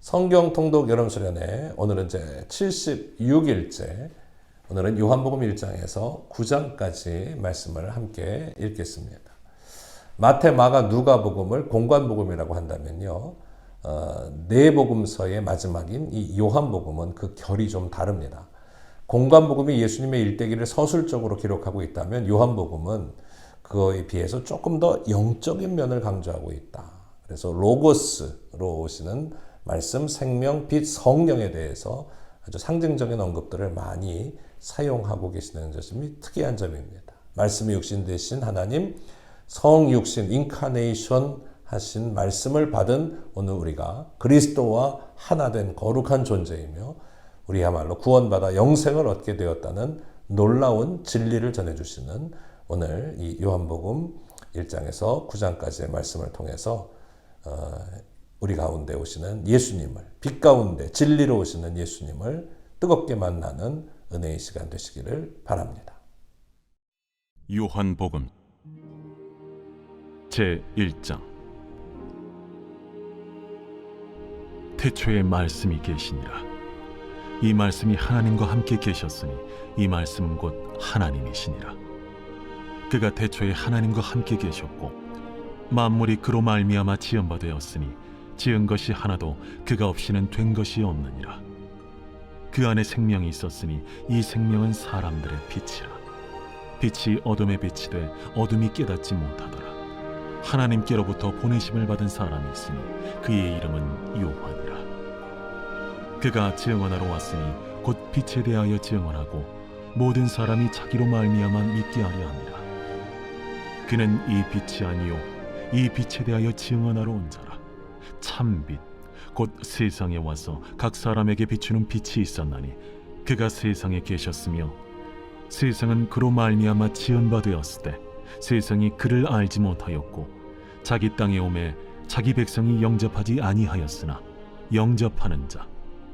성경 통독 여름 수련회 오늘은 이제 76일째. 오늘은 요한복음 1장에서 9장까지 말씀을 함께 읽겠습니다. 마태, 마가, 누가복음을 공관복음이라고 한다면요, 네 복음서의 마지막인 이 요한복음은 그 결이 좀 다릅니다. 공관복음이 예수님의 일대기를 서술적으로 기록하고 있다면 요한복음은 그거에 비해서 조금 더 영적인 면을 강조하고 있다. 그래서 로고스로 오시는 말씀, 생명, 빛, 성령에 대해서 아주 상징적인 언급들을 많이 사용하고 계시는 점이 특이한 점입니다. 말씀이 육신 되신 하나님, 성육신, 인카네이션 하신 말씀을 받은 오늘 우리가 그리스도와 하나 된 거룩한 존재이며 우리야말로 구원받아 영생을 얻게 되었다는 놀라운 진리를 전해주시는 오늘 이 요한복음 1장에서 9장까지의 말씀을 통해서 우리 가운데 오시는 예수님을, 빛 가운데 진리로 오시는 예수님을 뜨겁게 만나는 은혜의 시간 되시기를 바랍니다. 요한복음 제1장. 태초에 말씀이 계시니라. 이 말씀이 하나님과 함께 계셨으니 이 말씀은 곧 하나님이시니라. 그가 태초에 하나님과 함께 계셨고 만물이 그로 말미암아 지은 바 되었으니 지은 것이 하나도 그가 없이는 된 것이 없느니라. 그 안에 생명이 있었으니 이 생명은 사람들의 빛이라. 빛이 어둠에 빛이 돼 어둠이 깨닫지 못하더라. 하나님께로부터 보내심을 받은 사람이 있으니 그의 이름은 요한이라. 그가 증언하러 왔으니 곧 빛에 대하여 증언하고 모든 사람이 자기로 말미암아 믿게 하려 함이라. 그는 이 빛이 아니요 이 빛에 대하여 증언하러 온 자라. 참빛 곧 세상에 와서 각 사람에게 비추는 빛이 있었나니 그가 세상에 계셨으며 세상은 그로 말미암아 지은 바 되었을 때 세상이 그를 알지 못하였고 자기 땅에 오매 자기 백성이 영접하지 아니하였으나 영접하는 자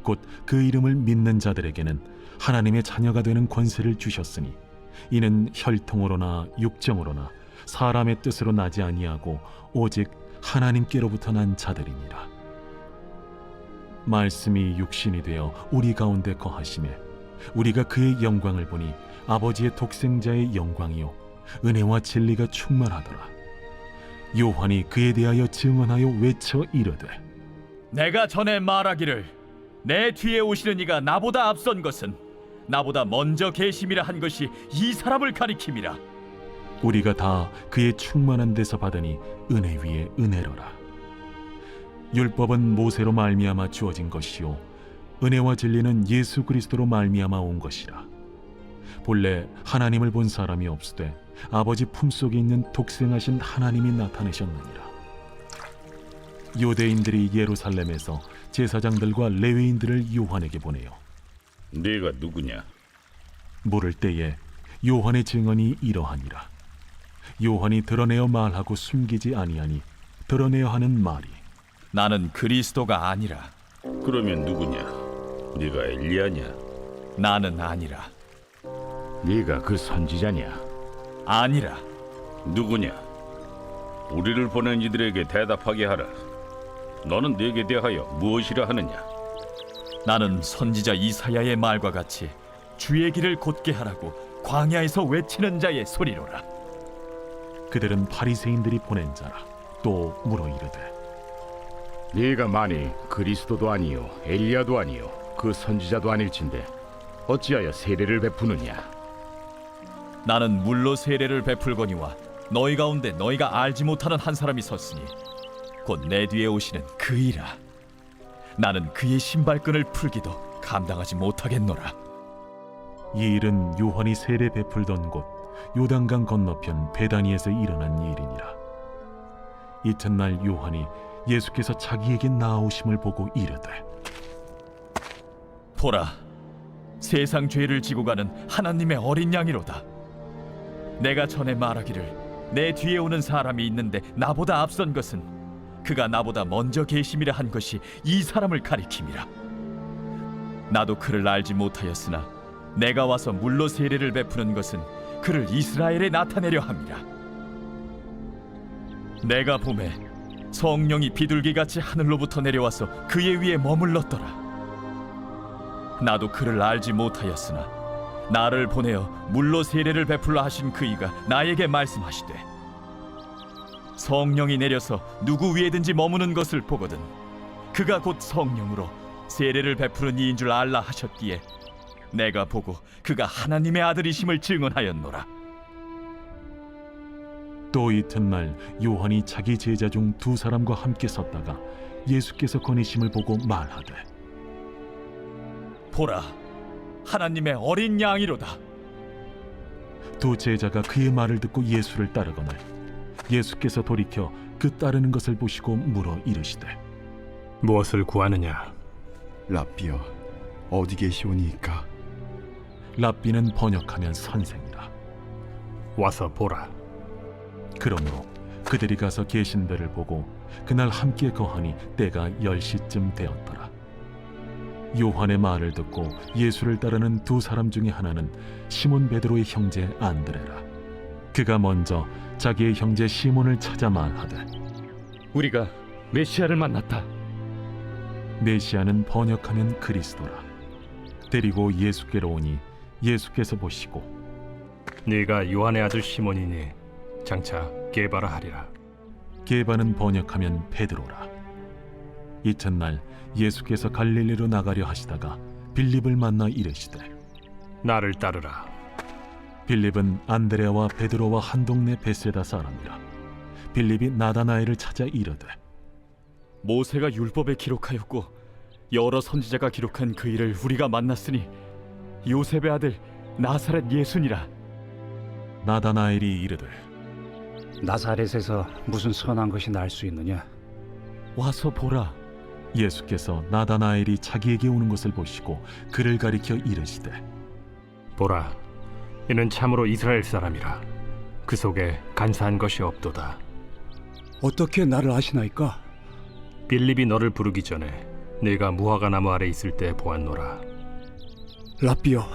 곧 그 이름을 믿는 자들에게는 하나님의 자녀가 되는 권세를 주셨으니 이는 혈통으로나 육정으로나 사람의 뜻으로 나지 아니하고 오직 하나님께로부터 난 자들이니라. 말씀이 육신이 되어 우리 가운데 거하시매 우리가 그의 영광을 보니 아버지의 독생자의 영광이요 은혜와 진리가 충만하더라. 요한이 그에 대하여 증언하여 외쳐 이르되 내가 전에 말하기를 내 뒤에 오시는 이가 나보다 앞선 것은 나보다 먼저 계심이라 한 것이 이 사람을 가리킴이라. 우리가 다 그의 충만한 데서 받으니 은혜 위에 은혜로라. 율법은 모세로 말미암아 주어진 것이요 은혜와 진리는 예수 그리스도로 말미암아 온 것이라. 본래 하나님을 본 사람이 없으되 아버지 품속에 있는 독생하신 하나님이 나타내셨느니라. 유대인들이 예루살렘에서 제사장들과 레위인들을 요한에게 보내요. 네가 누구냐? 물을 때에 요한의 증언이 이러하니라. 요한이 드러내어 말하고 숨기지 아니하니 드러내어 하는 말이 나는 그리스도가 아니라. 그러면 누구냐? 네가 엘리야냐? 나는 아니라. 네가 그 선지자냐? 아니라. 누구냐? 우리를 보낸 이들에게 대답하게 하라. 너는 네게 대하여 무엇이라 하느냐? 나는 선지자 이사야의 말과 같이 주의 길을 곧게 하라고 광야에서 외치는 자의 소리로라. 그들은 바리새인들이 보낸 자라. 또 물어 이르되 네가 만일 그리스도도 아니요 엘리야도 아니요 그 선지자도 아닐진데 어찌하여 세례를 베푸느냐? 나는 물로 세례를 베풀거니와 너희 가운데 너희가 알지 못하는 한 사람이 섰으니 곧 내 뒤에 오시는 그이라. 나는 그의 신발끈을 풀기도 감당하지 못하겠노라. 이 일은 요한이 세례 베풀던 곳 요단강 건너편 베다니에서 일어난 일이니라. 이튿날 요한이 예수께서 자기에게 나아오심을 보고 이르되 보라, 세상 죄를 지고 가는 하나님의 어린 양이로다. 내가 전에 말하기를 내 뒤에 오는 사람이 있는데 나보다 앞선 것은 그가 나보다 먼저 계심이라 한 것이 이 사람을 가리킴이라. 나도 그를 알지 못하였으나 내가 와서 물로 세례를 베푸는 것은 그를 이스라엘에 나타내려 함이라. 내가 보매 성령이 비둘기같이 하늘로부터 내려와서 그의 위에 머물렀더라. 나도 그를 알지 못하였으나 나를 보내어 물로 세례를 베풀라 하신 그이가 나에게 말씀하시되 성령이 내려서 누구 위에든지 머무는 것을 보거든 그가 곧 성령으로 세례를 베푸는 이인 줄 알라 하셨기에 내가 보고 그가 하나님의 아들이심을 증언하였노라. 또 이튿날 요한이 자기 제자 중 두 사람과 함께 섰다가 예수께서 거니심을 보고 말하되 보라, 하나님의 어린 양이로다. 두 제자가 그의 말을 듣고 예수를 따르거늘 예수께서 돌이켜 그 따르는 것을 보시고 물어 이르시되 무엇을 구하느냐? 랍비여, 어디 계시오니이까? 랍비는 번역하면 선생이라. 와서 보라. 그러므로 그들이 가서 계신 데를 보고 그날 함께 거하니 때가 10시쯤 되었더라. 요한의 말을 듣고 예수를 따르는 두 사람 중에 하나는 시몬 베드로의 형제 안드레라. 그가 먼저 자기의 형제 시몬을 찾아 말하되 우리가 메시아를 만났다. 메시아는 번역하면 그리스도라. 데리고 예수께로 오니 예수께서 보시고 네가 요한의 아들 시몬이니 장차 게바라 하리라. 게바는 번역하면 베드로라. 이튿날 예수께서 갈릴리로 나가려 하시다가 빌립을 만나 이르시되 나를 따르라. 빌립은 안드레아와 베드로와 한 동네 베세다 사람이라. 빌립이 나다나엘을 찾아 이르되 모세가 율법에 기록하였고 여러 선지자가 기록한 그 일을 우리가 만났으니 요셉의 아들 나사렛 예수니라. 나다나엘이 이르되 나사렛에서 무슨 선한 것이 날 수 있느냐? 와서 보라. 예수께서 나다나엘이 자기에게 오는 것을 보시고 그를 가리켜 이르시되 보라, 이는 참으로 이스라엘 사람이라. 그 속에 간사한 것이 없도다. 어떻게 나를 아시나이까? 빌립이 너를 부르기 전에 네가 무화과 나무 아래 있을 때 보았노라. 랍비여,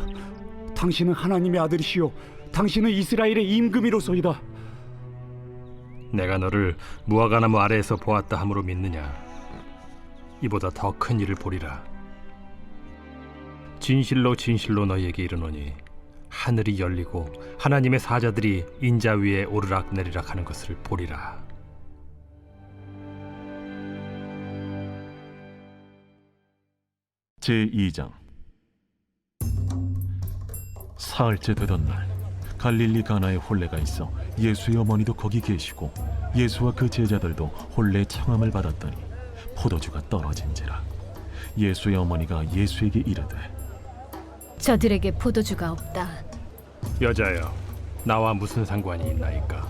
당신은 하나님의 아들이시요 당신은 이스라엘의 임금이로소이다. 내가 너를 무화과 나무 아래에서 보았다 함으로 믿느냐? 이보다 더 큰 일을 보리라. 진실로 진실로 너희에게 이르노니 하늘이 열리고 하나님의 사자들이 인자 위에 오르락 내리락 하는 것을 보리라. 제2장. 사흘째 되던 날 갈릴리 가나에 혼례가 있어 예수의 어머니도 거기 계시고 예수와 그 제자들도 혼례 청함을 받았더니 포도주가 떨어진지라. 예수의 어머니가 예수에게 이르되 저들에게 포도주가 없다. 여자여, 나와 무슨 상관이 있나이까?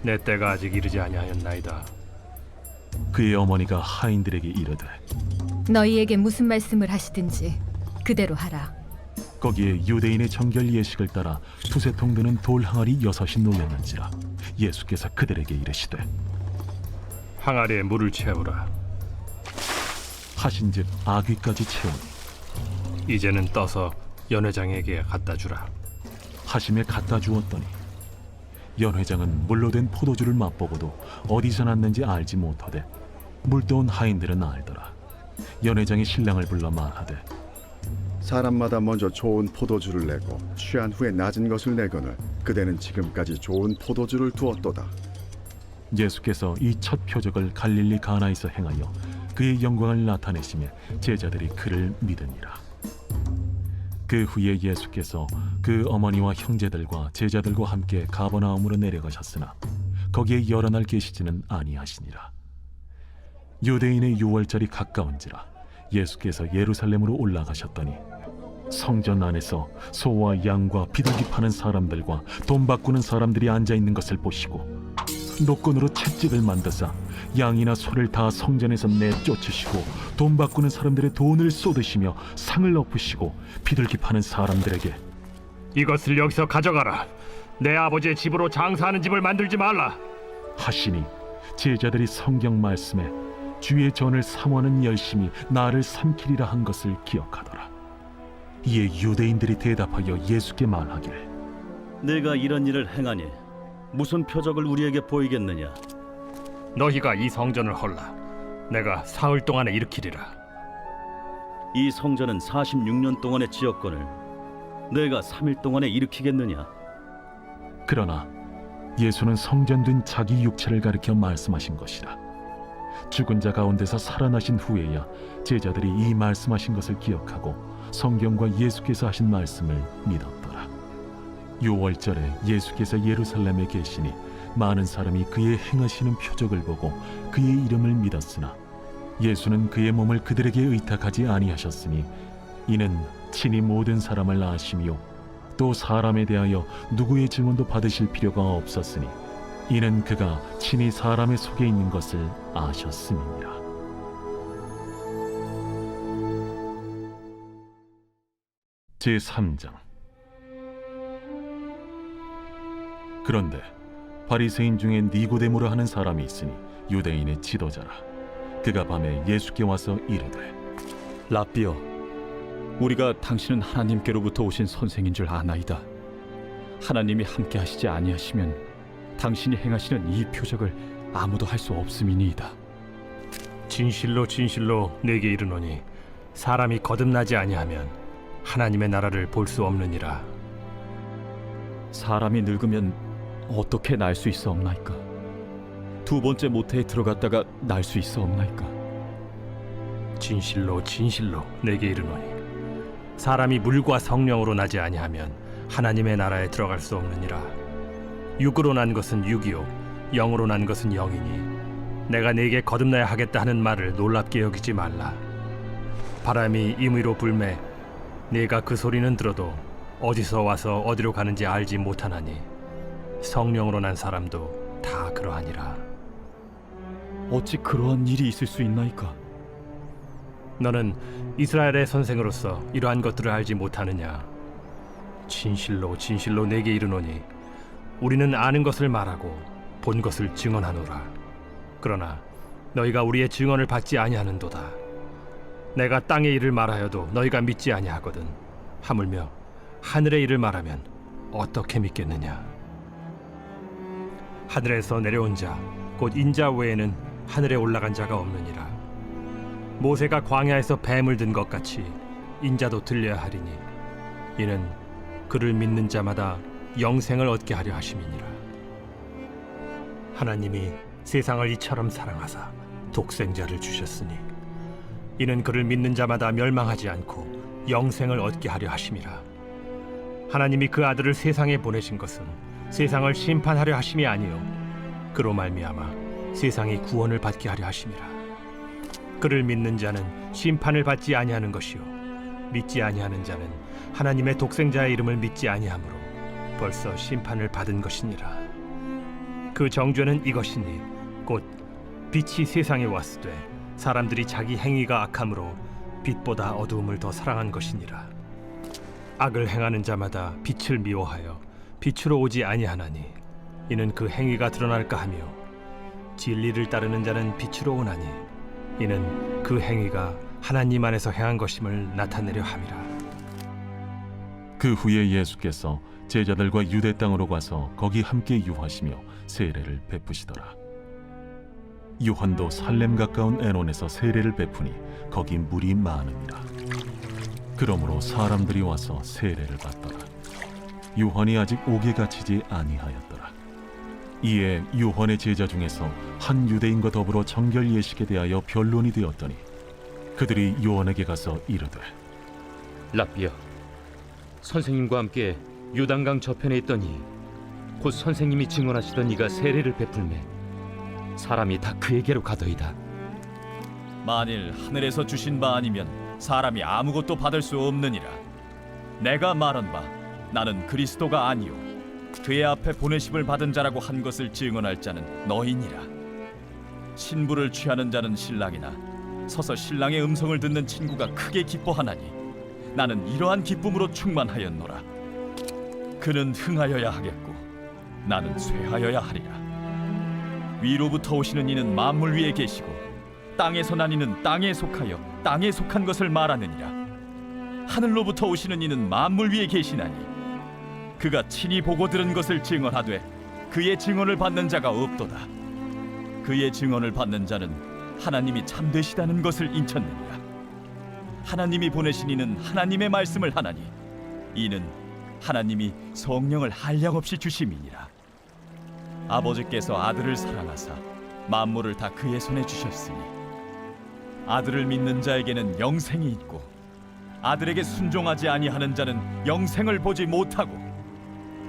내 때가 아직 이르지 아니하였나이다. 그의 어머니가 하인들에게 이르되 너희에게 무슨 말씀을 하시든지 그대로 하라. 거기에 유대인의 정결 예식을 따라 두세 통 드는 돌 항아리 6이 놓였는지라. 예수께서 그들에게 이르시되 항아리에 물을 채우라. 하신즉 아귀까지 채우니 이제는 떠서 연회장에게 갖다 주라. 하심에 갖다 주었더니 연회장은 물로 된 포도주를 맛보고도 어디서 났는지 알지 못하되 물떠온 하인들은 알더라. 연회장이 신랑을 불러 말하되 사람마다 먼저 좋은 포도주를 내고 취한 후에 낮은 것을 내거늘 그대는 지금까지 좋은 포도주를 두었도다. 예수께서 이 첫 표적을 갈릴리 가나에서 행하여 그의 영광을 나타내시며 제자들이 그를 믿으니라. 그 후에 예수께서 그 어머니와 형제들과 제자들과 함께 가버나움으로 내려가셨으나 거기에 여러 날 계시지는 아니하시니라. 유대인의 유월절이 가까운지라 예수께서 예루살렘으로 올라가셨더니 성전 안에서 소와 양과 비둘기 파는 사람들과 돈 바꾸는 사람들이 앉아 있는 것을 보시고 노건으로 채찍을 만드사 양이나 소를 다 성전에서 내쫓으시고 돈 바꾸는 사람들의 돈을 쏟으시며 상을 엎으시고 비둘기 파는 사람들에게 이것을 여기서 가져가라. 내 아버지의 집으로 장사하는 집을 만들지 말라 하시니 제자들이 성경 말씀에 주의 전을 사모하는 열심히 나를 삼키리라 한 것을 기억하더라. 이에 유대인들이 대답하여 예수께 말하기를 내가 이런 일을 행하니 무슨 표적을 우리에게 보이겠느냐? 너희가 이 성전을 헐라. 내가 사흘 동안에 일으키리라. 이 성전은 46년 동안의 지역권을 내가 3일 동안에 일으키겠느냐? 그러나 예수는 성전된 자기 육체를 가리켜 말씀하신 것이라. 죽은 자 가운데서 살아나신 후에야 제자들이 이 말씀하신 것을 기억하고 성경과 예수께서 하신 말씀을 믿었더라. 유월절에 예수께서 예루살렘에 계시니 많은 사람이 그의 행하시는 표적을 보고 그의 이름을 믿었으나 예수는 그의 몸을 그들에게 의탁하지 아니하셨으니 이는 친히 모든 사람을 아시며 또 사람에 대하여 누구의 증언도 받으실 필요가 없었으니 이는 그가 친히 사람의 속에 있는 것을 아셨음이니라. 제3장. 그런데 바리새인 중에 니고데모라 하는 사람이 있으니 유대인의 지도자라. 그가 밤에 예수께 와서 이르되 라삐여, 우리가 당신은 하나님께로부터 오신 선생인 줄 아나이다. 하나님이 함께 하시지 아니하시면 당신이 행하시는 이 표적을 아무도 할 수 없음이니이다. 진실로 진실로 내게 이르노니 사람이 거듭나지 아니하면 하나님의 나라를 볼 수 없느니라. 사람이 늙으면 어떻게 날 수 있어 없나이까? 두 번째 모태에 들어갔다가 날 수 있어 없나이까? 진실로 진실로 내게 이르노니 사람이 물과 성령으로 나지 아니하면 하나님의 나라에 들어갈 수 없느니라. 육으로 난 것은 육이요 영으로 난 것은 영이니 내가 네게 거듭나야 하겠다 하는 말을 놀랍게 여기지 말라. 바람이 임의로 불매 네가 그 소리는 들어도 어디서 와서 어디로 가는지 알지 못하나니 성령으로 난 사람도 다 그러하니라. 어찌 그러한 일이 있을 수 있나이까? 너는 이스라엘의 선생으로서 이러한 것들을 알지 못하느냐? 진실로 진실로 내게 이르노니 우리는 아는 것을 말하고 본 것을 증언하노라. 그러나 너희가 우리의 증언을 받지 아니하는도다. 내가 땅의 일을 말하여도 너희가 믿지 아니하거든. 하물며 하늘의 일을 말하면 어떻게 믿겠느냐? 하늘에서 내려온 자 곧 인자 외에는 하늘에 올라간 자가 없느니라. 모세가 광야에서 뱀을 든 것 같이 인자도 들려야 하리니 이는 그를 믿는 자마다 영생을 얻게 하려 하심이니라. 하나님이 세상을 이처럼 사랑하사 독생자를 주셨으니 이는 그를 믿는 자마다 멸망하지 않고 영생을 얻게 하려 하심이라. 하나님이 그 아들을 세상에 보내신 것은 세상을 심판하려 하심이 아니요 그로 말미암아 세상이 구원을 받게 하려 하심이라. 그를 믿는 자는 심판을 받지 아니하는 것이요 믿지 아니하는 자는 하나님의 독생자의 이름을 믿지 아니하므로 벌써 심판을 받은 것이니라. 그 정죄는 이것이니 곧 빛이 세상에 왔으되 사람들이 자기 행위가 악함으로 빛보다 어두움을 더 사랑한 것이니라. 악을 행하는 자마다 빛을 미워하여 빛으로 오지 아니하나니 이는 그 행위가 드러날까 하며 진리를 따르는 자는 빛으로 오나니 이는 그 행위가 하나님 안에서 행한 것임을 나타내려 함이라. 그 후에 예수께서 제자들과 유대 땅으로 가서 거기 함께 유하시며 세례를 베푸시더라. 요한도 살렘 가까운 에논에서 세례를 베푸니 거기 물이 많음이라. 그러므로 사람들이 와서 세례를 받더라. 요한이 아직 옥에 갇히지 아니하였더라. 이에 요한의 제자 중에서 한 유대인과 더불어 정결 예식에 대하여 변론이 되었더니 그들이 요한에게 가서 이르되 라삐여, 선생님과 함께 요단강 저편에 있더니 곧 선생님이 증언하시던 이가 세례를 베풀매 사람이 다 그에게로 가더이다. 만일 하늘에서 주신 바 아니면 사람이 아무것도 받을 수 없느니라. 내가 말한 바 나는 그리스도가 아니요 그의 앞에 보내심을 받은 자라고 한 것을 증언할 자는 너희니라. 신부를 취하는 자는 신랑이나 서서 신랑의 음성을 듣는 친구가 크게 기뻐하나니 나는 이러한 기쁨으로 충만하였노라. 그는 흥하여야 하겠고 나는 쇠하여야 하리라. 위로부터 오시는 이는 만물 위에 계시고 땅에서 난 이는 땅에 속하여 땅에 속한 것을 말하느니라. 하늘로부터 오시는 이는 만물 위에 계시나니 그가 친히 보고 들은 것을 증언하되 그의 증언을 받는 자가 없도다. 그의 증언을 받는 자는 하나님이 참되시다는 것을 인쳤느니라. 하나님이 보내신 이는 하나님의 말씀을 하나니 이는 하나님이 성령을 한량없이 주심이니라. 아버지께서 아들을 사랑하사 만물을 다 그의 손에 주셨으니 아들을 믿는 자에게는 영생이 있고 아들에게 순종하지 아니하는 자는 영생을 보지 못하고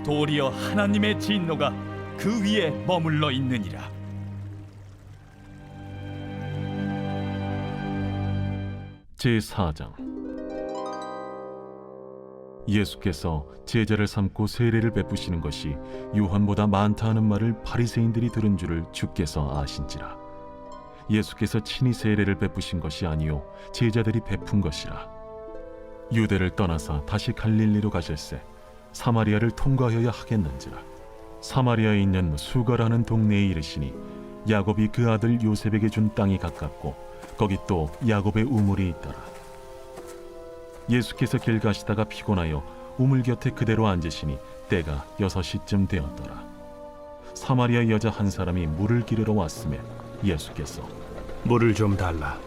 도리어 하나님의 진노가 그 위에 머물러 있느니라. 제4장. 예수께서 제자를 삼고 세례를 베푸시는 것이 요한보다 많다 하는 말을 바리새인들이 들은 줄을 주께서 아신지라. 예수께서 친히 세례를 베푸신 것이 아니요 제자들이 베푼 것이라. 유대를 떠나사 다시 갈릴리로 가실새 사마리아를 통과하여야 하겠는지라. 사마리아에 있는 수가라는 동네에 이르시니 야곱이 그 아들 요셉에게 준 땅이 가깝고 거기 또 야곱의 우물이 있더라. 예수께서 길 가시다가 피곤하여 우물 곁에 그대로 앉으시니 때가 6시쯤 되었더라. 사마리아 여자 한 사람이 물을 기르러 왔음에 예수께서 물을 좀 달라.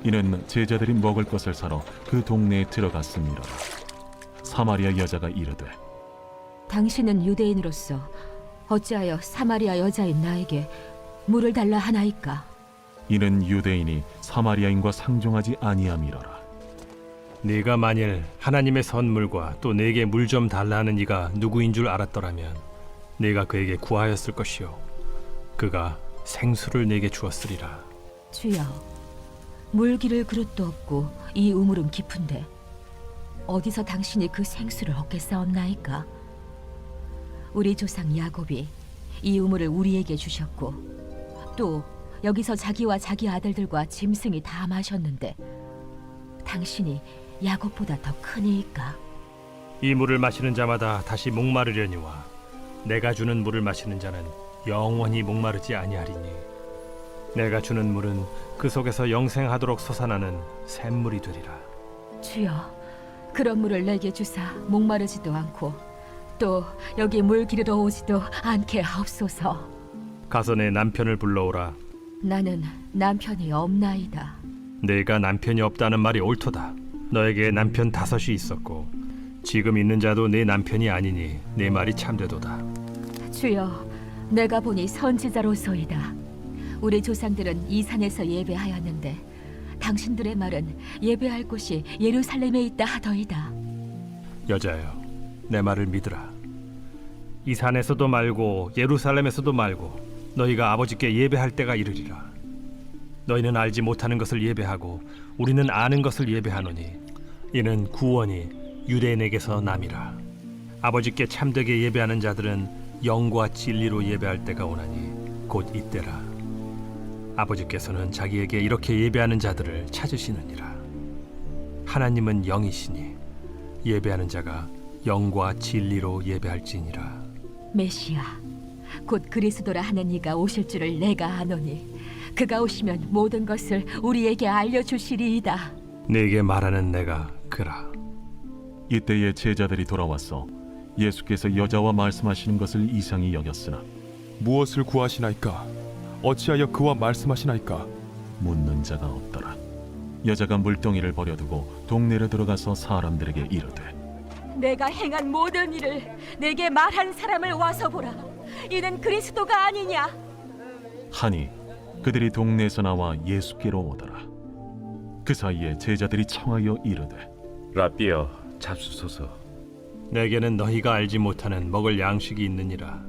이는 제자들이 먹을 것을 사러 그 동네에 들어갔음이라. 사마리아 여자가 이르되 당신은 유대인으로서 어찌하여 사마리아 여자인 나에게 물을 달라 하나이까? 이는 유대인이 사마리아인과 상종하지 아니함이로라. 네가 만일 하나님의 선물과 또 내게 물 좀 달라 하는 이가 누구인 줄 알았더라면 네가 그에게 구하였을 것이요 그가 생수를 내게 주었으리라. 주여, 물 기를 그릇도 없고 이 우물은 깊은데 어디서 당신이 그 생수를 얻겠사옵나이까? 우리 조상 야곱이 이 우물을 우리에게 주셨고 또 여기서 자기와 자기 아들들과 짐승이 다 마셨는데 당신이 야곱보다 더 크니이까? 이 물을 마시는 자마다 다시 목마르려니와 내가 주는 물을 마시는 자는 영원히 목마르지 아니하리니 내가 주는 물은 그 속에서 영생하도록 솟아나는 샘물이 되리라. 주여, 그런 물을 내게 주사 목마르지도 않고 또 여기 물 기르러 오지도 않게 하옵소서. 가서 내 남편을 불러오라. 나는 남편이 없나이다. 내가 남편이 없다는 말이 옳도다. 너에게 남편 5이 있었고 지금 있는 자도 내 남편이 아니니 내 말이 참되도다. 주여, 내가 보니 선지자로소이다. 우리 조상들은 이 산에서 예배하였는데 당신들의 말은 예배할 곳이 예루살렘에 있다 하더이다. 여자여, 내 말을 믿으라. 이 산에서도 말고 예루살렘에서도 말고 너희가 아버지께 예배할 때가 이르리라. 너희는 알지 못하는 것을 예배하고 우리는 아는 것을 예배하노니 이는 구원이 유대인에게서 남이라. 아버지께 참되게 예배하는 자들은 영과 진리로 예배할 때가 오나니 곧 이때라. 아버지께서는 자기에게 이렇게 예배하는 자들을 찾으시느니라. 하나님은 영이시니 예배하는 자가 영과 진리로 예배할지니라. 메시아, 곧 그리스도라 하는 이가 오실 줄을 내가 아노니 그가 오시면 모든 것을 우리에게 알려주시리이다. 네게 말하는 내가 그라. 이때에 제자들이 돌아와서 예수께서 여자와 말씀하시는 것을 이상히 여겼으나 무엇을 구하시나이까? 어찌하여 그와 말씀하시나이까? 묻는 자가 없더라. 여자가 물동이를 버려두고 동네로 들어가서 사람들에게 이르되 내가 행한 모든 일을 내게 말한 사람을 와서 보라. 이는 그리스도가 아니냐? 하니 그들이 동네에서 나와 예수께로 오더라. 그 사이에 제자들이 청하여 이르되 라삐여 잡수소서. 내게는 너희가 알지 못하는 먹을 양식이 있느니라.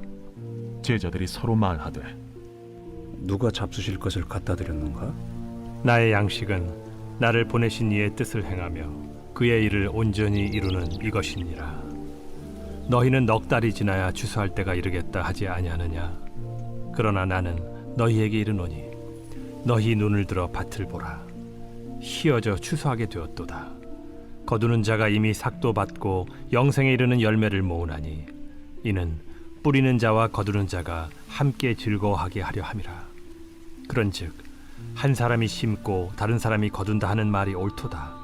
제자들이 서로 말하되 누가 잡수실 것을 갖다 드렸는가? 나의 양식은 나를 보내신 이의 뜻을 행하며 그의 일을 온전히 이루는 이것이니라. 너희는 넉 달이 지나야 추수할 때가 이르겠다 하지 아니하느냐? 그러나 나는 너희에게 이르노니 너희 눈을 들어 밭을 보라. 희어져 추수하게 되었도다. 거두는 자가 이미 삭도 받고 영생에 이르는 열매를 모으나니 이는 뿌리는 자와 거두는 자가 함께 즐거워하게 하려 함이라. 그런즉 한 사람이 심고 다른 사람이 거둔다 하는 말이 옳도다.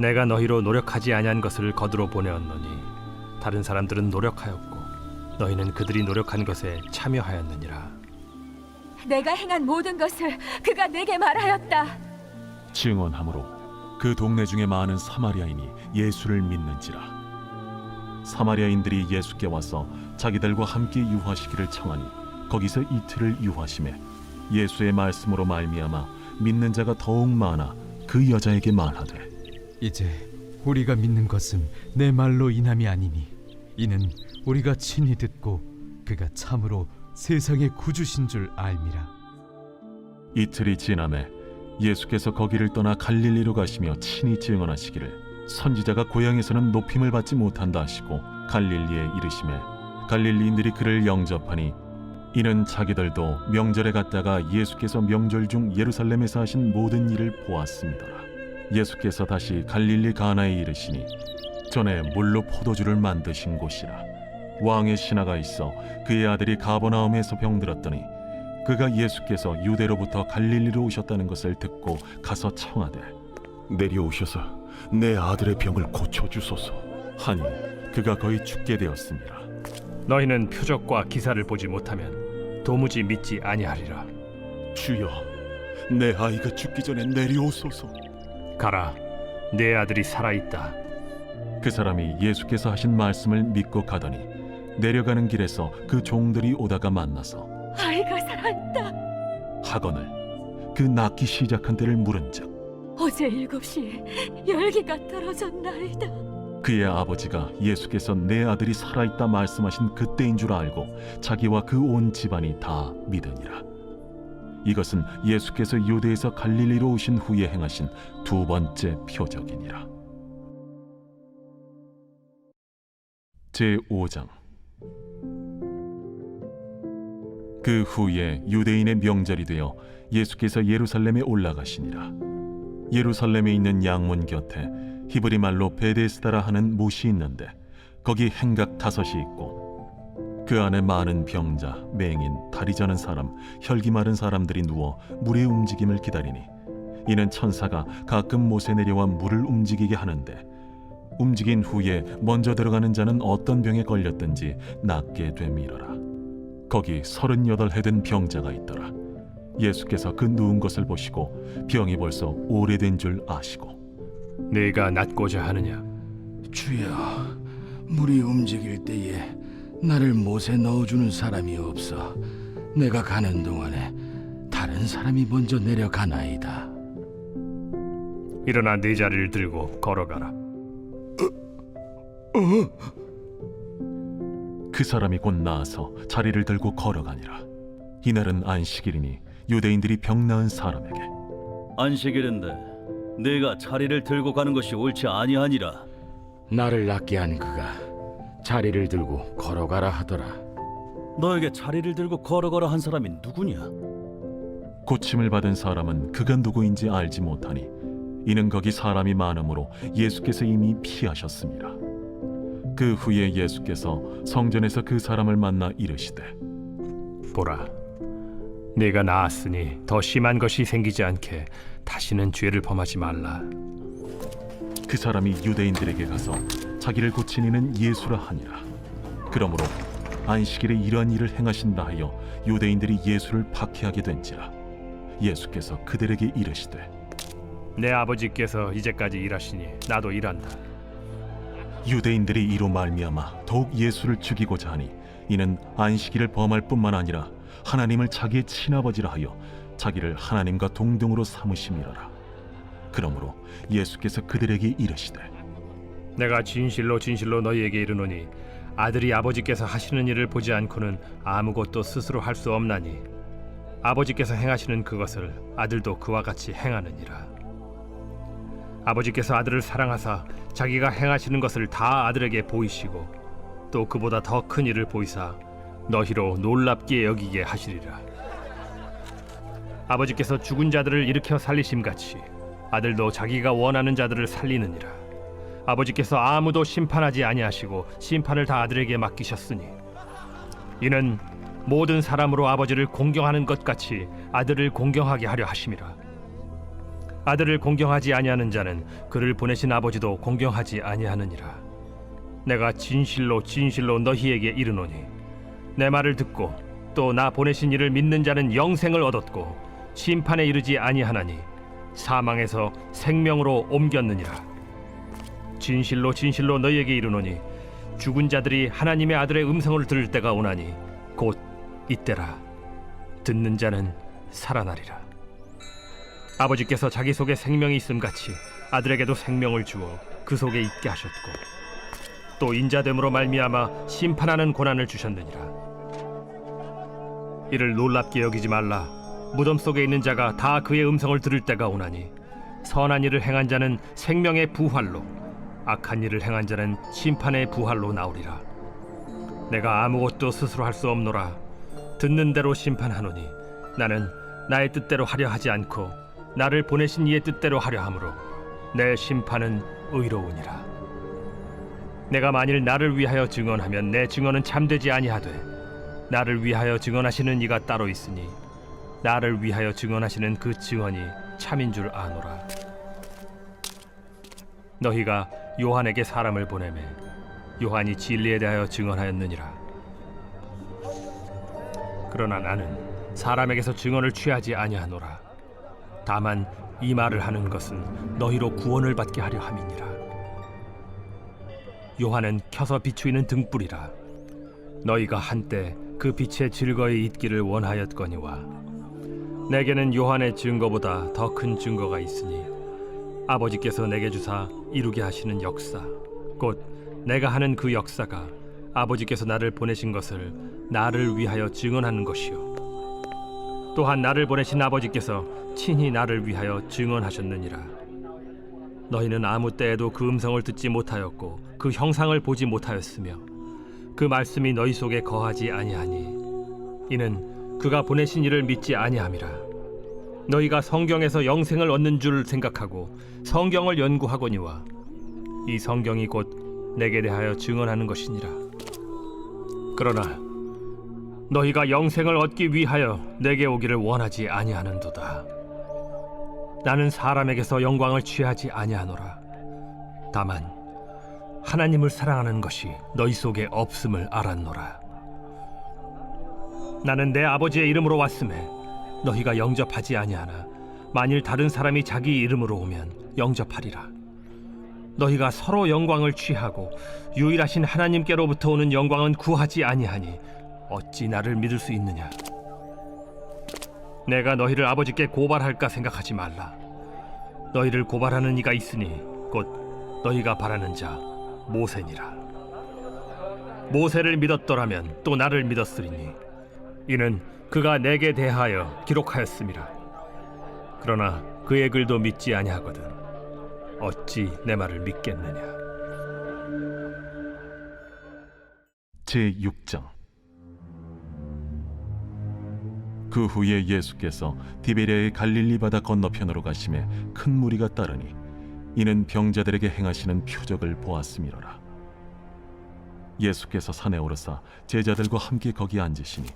내가 너희로 노력하지 아니한 것을 거두러 보내었노니 다른 사람들은 노력하였고 너희는 그들이 노력한 것에 참여하였느니라. 내가 행한 모든 것을 그가 내게 말하였다. 증언함으로 그 동네 중에 많은 사마리아인이 예수를 믿는지라. 사마리아인들이 예수께 와서 자기들과 함께 유하시기를 청하니 거기서 이틀을 유하심에 예수의 말씀으로 말미암아 믿는 자가 더욱 많아 그 여자에게 말하되 이제 우리가 믿는 것은 내 말로 인함이 아니니 이는 우리가 친히 듣고 그가 참으로 세상의 구주신 줄 알미라. 이틀이 지남에 예수께서 거기를 떠나 갈릴리로 가시며 친히 증언하시기를 선지자가 고향에서는 높임을 받지 못한다 하시고 갈릴리에 이르시매 갈릴리인들이 그를 영접하니 이는 자기들도 명절에 갔다가 예수께서 명절 중 예루살렘에서 하신 모든 일을 보았습니다라. 예수께서 다시 갈릴리 가나에 이르시니 전에 물로 포도주를 만드신 곳이라. 왕의 신하가 있어 그의 아들이 가버나움에서 병들었더니 그가 예수께서 유대로부터 갈릴리로 오셨다는 것을 듣고 가서 청하되 내려오셔서 내 아들의 병을 고쳐주소서 하니 그가 거의 죽게 되었습니다. 너희는 표적과 기사를 보지 못하면 도무지 믿지 아니하리라. 주여, 내 아이가 죽기 전에 내려오소서. 가라, 내 아들이 살아있다. 그 사람이 예수께서 하신 말씀을 믿고 가더니 내려가는 길에서 그 종들이 오다가 만나서 아이가 살아있다 하거늘 그 낳기 시작한 때를 물은즉 어제 7시에 열기가 떨어졌나이다. 그의 아버지가 예수께서 내 아들이 살아있다 말씀하신 그때인 줄 알고 자기와 그 온 집안이 다 믿으니라. 이것은 예수께서 유대에서 갈릴리로 오신 후에 행하신 두 번째 표적이니라. 제5장. 그 후에 유대인의 명절이 되어 예수께서 예루살렘에 올라가시니라. 예루살렘에 있는 양문 곁에 히브리 말로 베데스다라 하는 못이 있는데 거기 행각 5이 있고 그 안에 많은 병자, 맹인, 다리 저는 사람, 혈기 마른 사람들이 누워 물의 움직임을 기다리니 이는 천사가 가끔 못에 내려와 물을 움직이게 하는데 움직인 후에 먼저 들어가는 자는 어떤 병에 걸렸든지 낫게 됨이러라. 거기 38해 된 병자가 있더라. 예수께서 그 누운 것을 보시고 병이 벌써 오래된 줄 아시고 네가 낫고자 하느냐? 주여, 물이 움직일 때에 나를 못에 넣어주는 사람이 없어 내가 가는 동안에 다른 사람이 먼저 내려가나이다. 일어나 네 자리를 들고 걸어가라. 그 사람이 곧 나아서 자리를 들고 걸어가니라. 이날은 안식일이니 유대인들이 병 나은 사람에게 안식일인데 네가 자리를 들고 가는 것이 옳지 아니하니라. 나를 낫게 한 그가 자리를 들고 걸어가라 하더라. 너에게 자리를 들고 걸어가라 한 사람이 누구냐? 고침을 받은 사람은 그가 누구인지 알지 못하니 이는 거기 사람이 많으므로 예수께서 이미 피하셨습니다. 그 후에 예수께서 성전에서 그 사람을 만나 이르시되 보라, 네가 나았으니 더 심한 것이 생기지 않게 다시는 죄를 범하지 말라. 그 사람이 유대인들에게 가서 자기를 고친 이는 예수라 하니라. 그러므로 안식일에 이러한 일을 행하신다 하여 유대인들이 예수를 박해하게 된지라. 예수께서 그들에게 이르시되 내 아버지께서 이제까지 일하시니 나도 일한다. 유대인들이 이로 말미암아 더욱 예수를 죽이고자 하니 이는 안식일을 범할 뿐만 아니라 하나님을 자기의 친아버지라 하여 자기를 하나님과 동등으로 삼으심이라라. 그러므로 예수께서 그들에게 이르시되 내가 진실로 진실로 너희에게 이르노니 아들이 아버지께서 하시는 일을 보지 않고는 아무것도 스스로 할 수 없나니 아버지께서 행하시는 그것을 아들도 그와 같이 행하느니라. 아버지께서 아들을 사랑하사 자기가 행하시는 것을 다 아들에게 보이시고 또 그보다 더 큰 일을 보이사 너희로 놀랍게 여기게 하시리라. 아버지께서 죽은 자들을 일으켜 살리심같이 아들도 자기가 원하는 자들을 살리느니라. 아버지께서 아무도 심판하지 아니하시고 심판을 다 아들에게 맡기셨으니 이는 모든 사람으로 아버지를 공경하는 것 같이 아들을 공경하게 하려 하심이라. 아들을 공경하지 아니하는 자는 그를 보내신 아버지도 공경하지 아니하느니라. 내가 진실로 진실로 너희에게 이르노니 내 말을 듣고 또 나 보내신 이를 믿는 자는 영생을 얻었고 심판에 이르지 아니하나니 사망에서 생명으로 옮겼느니라. 진실로 진실로 너희에게 이르노니 죽은 자들이 하나님의 아들의 음성을 들을 때가 오나니 곧 이때라. 듣는 자는 살아나리라. 아버지께서 자기 속에 생명이 있음같이 아들에게도 생명을 주어 그 속에 있게 하셨고 또 인자됨으로 말미암아 심판하는 고난을 주셨느니라. 이를 놀랍게 여기지 말라. 무덤 속에 있는 자가 다 그의 음성을 들을 때가 오나니 선한 일을 행한 자는 생명의 부활로 악한 일을 행한 자는 심판의 부활로 나오리라. 내가 아무것도 스스로 할 수 없노라. 듣는 대로 심판하노니 나는 나의 뜻대로 하려 하지 않고 나를 보내신 이의 뜻대로 하려 함으로 내 심판은 의로우니라. 내가 만일 나를 위하여 증언하면 내 증언은 참되지 아니하되 나를 위하여 증언하시는 이가 따로 있으니 나를 위하여 증언하시는 그 증언이 참인 줄 아노라. 너희가 요한에게 사람을 보내매 요한이 진리에 대하여 증언하였느니라. 그러나 나는 사람에게서 증언을 취하지 아니하노라. 다만 이 말을 하는 것은 너희로 구원을 받게 하려 함이니라. 요한은 켜서 비추이는 등불이라. 너희가 한때 그 빛에 즐거이 있기를 원하였거니와 내게는 요한의 증거보다 더 큰 증거가 있으니 아버지께서 내게 주사 이루게 하시는 역사 곧 내가 하는 그 역사가 아버지께서 나를 보내신 것을 나를 위하여 증언하는 것이요 또한 나를 보내신 아버지께서 친히 나를 위하여 증언하셨느니라. 너희는 아무 때에도 그 음성을 듣지 못하였고 그 형상을 보지 못하였으며 그 말씀이 너희 속에 거하지 아니하니 이는 그가 보내신 이를 믿지 아니함이라. 너희가 성경에서 영생을 얻는 줄 생각하고 성경을 연구하거니와 이 성경이 곧 내게 대하여 증언하는 것이니라. 그러나 너희가 영생을 얻기 위하여 내게 오기를 원하지 아니하는도다. 나는 사람에게서 영광을 취하지 아니하노라. 다만 하나님을 사랑하는 것이 너희 속에 없음을 알았노라. 나는 내 아버지의 이름으로 왔음에 너희가 영접하지 아니하나 만일 다른 사람이 자기 이름으로 오면 영접하리라. 너희가 서로 영광을 취하고 유일하신 하나님께로부터 오는 영광은 구하지 아니하니 어찌 나를 믿을 수 있느냐. 내가 너희를 아버지께 고발할까 생각하지 말라. 너희를 고발하는 이가 있으니 곧 너희가 바라는 자 모세니라. 모세를 믿었더라면 또 나를 믿었으리니 이는 그가 내게 대하여 기록하였음이라. 그러나 그의 글도 믿지 아니하거든 어찌 내 말을 믿겠느냐. 제6장. 그 후에 예수께서 디베랴의 갈릴리 바다 건너편으로 가심에 큰 무리가 따르니 이는 병자들에게 행하시는 표적을 보았음이로라. 예수께서 산에 오르사 제자들과 함께 거기 앉으시니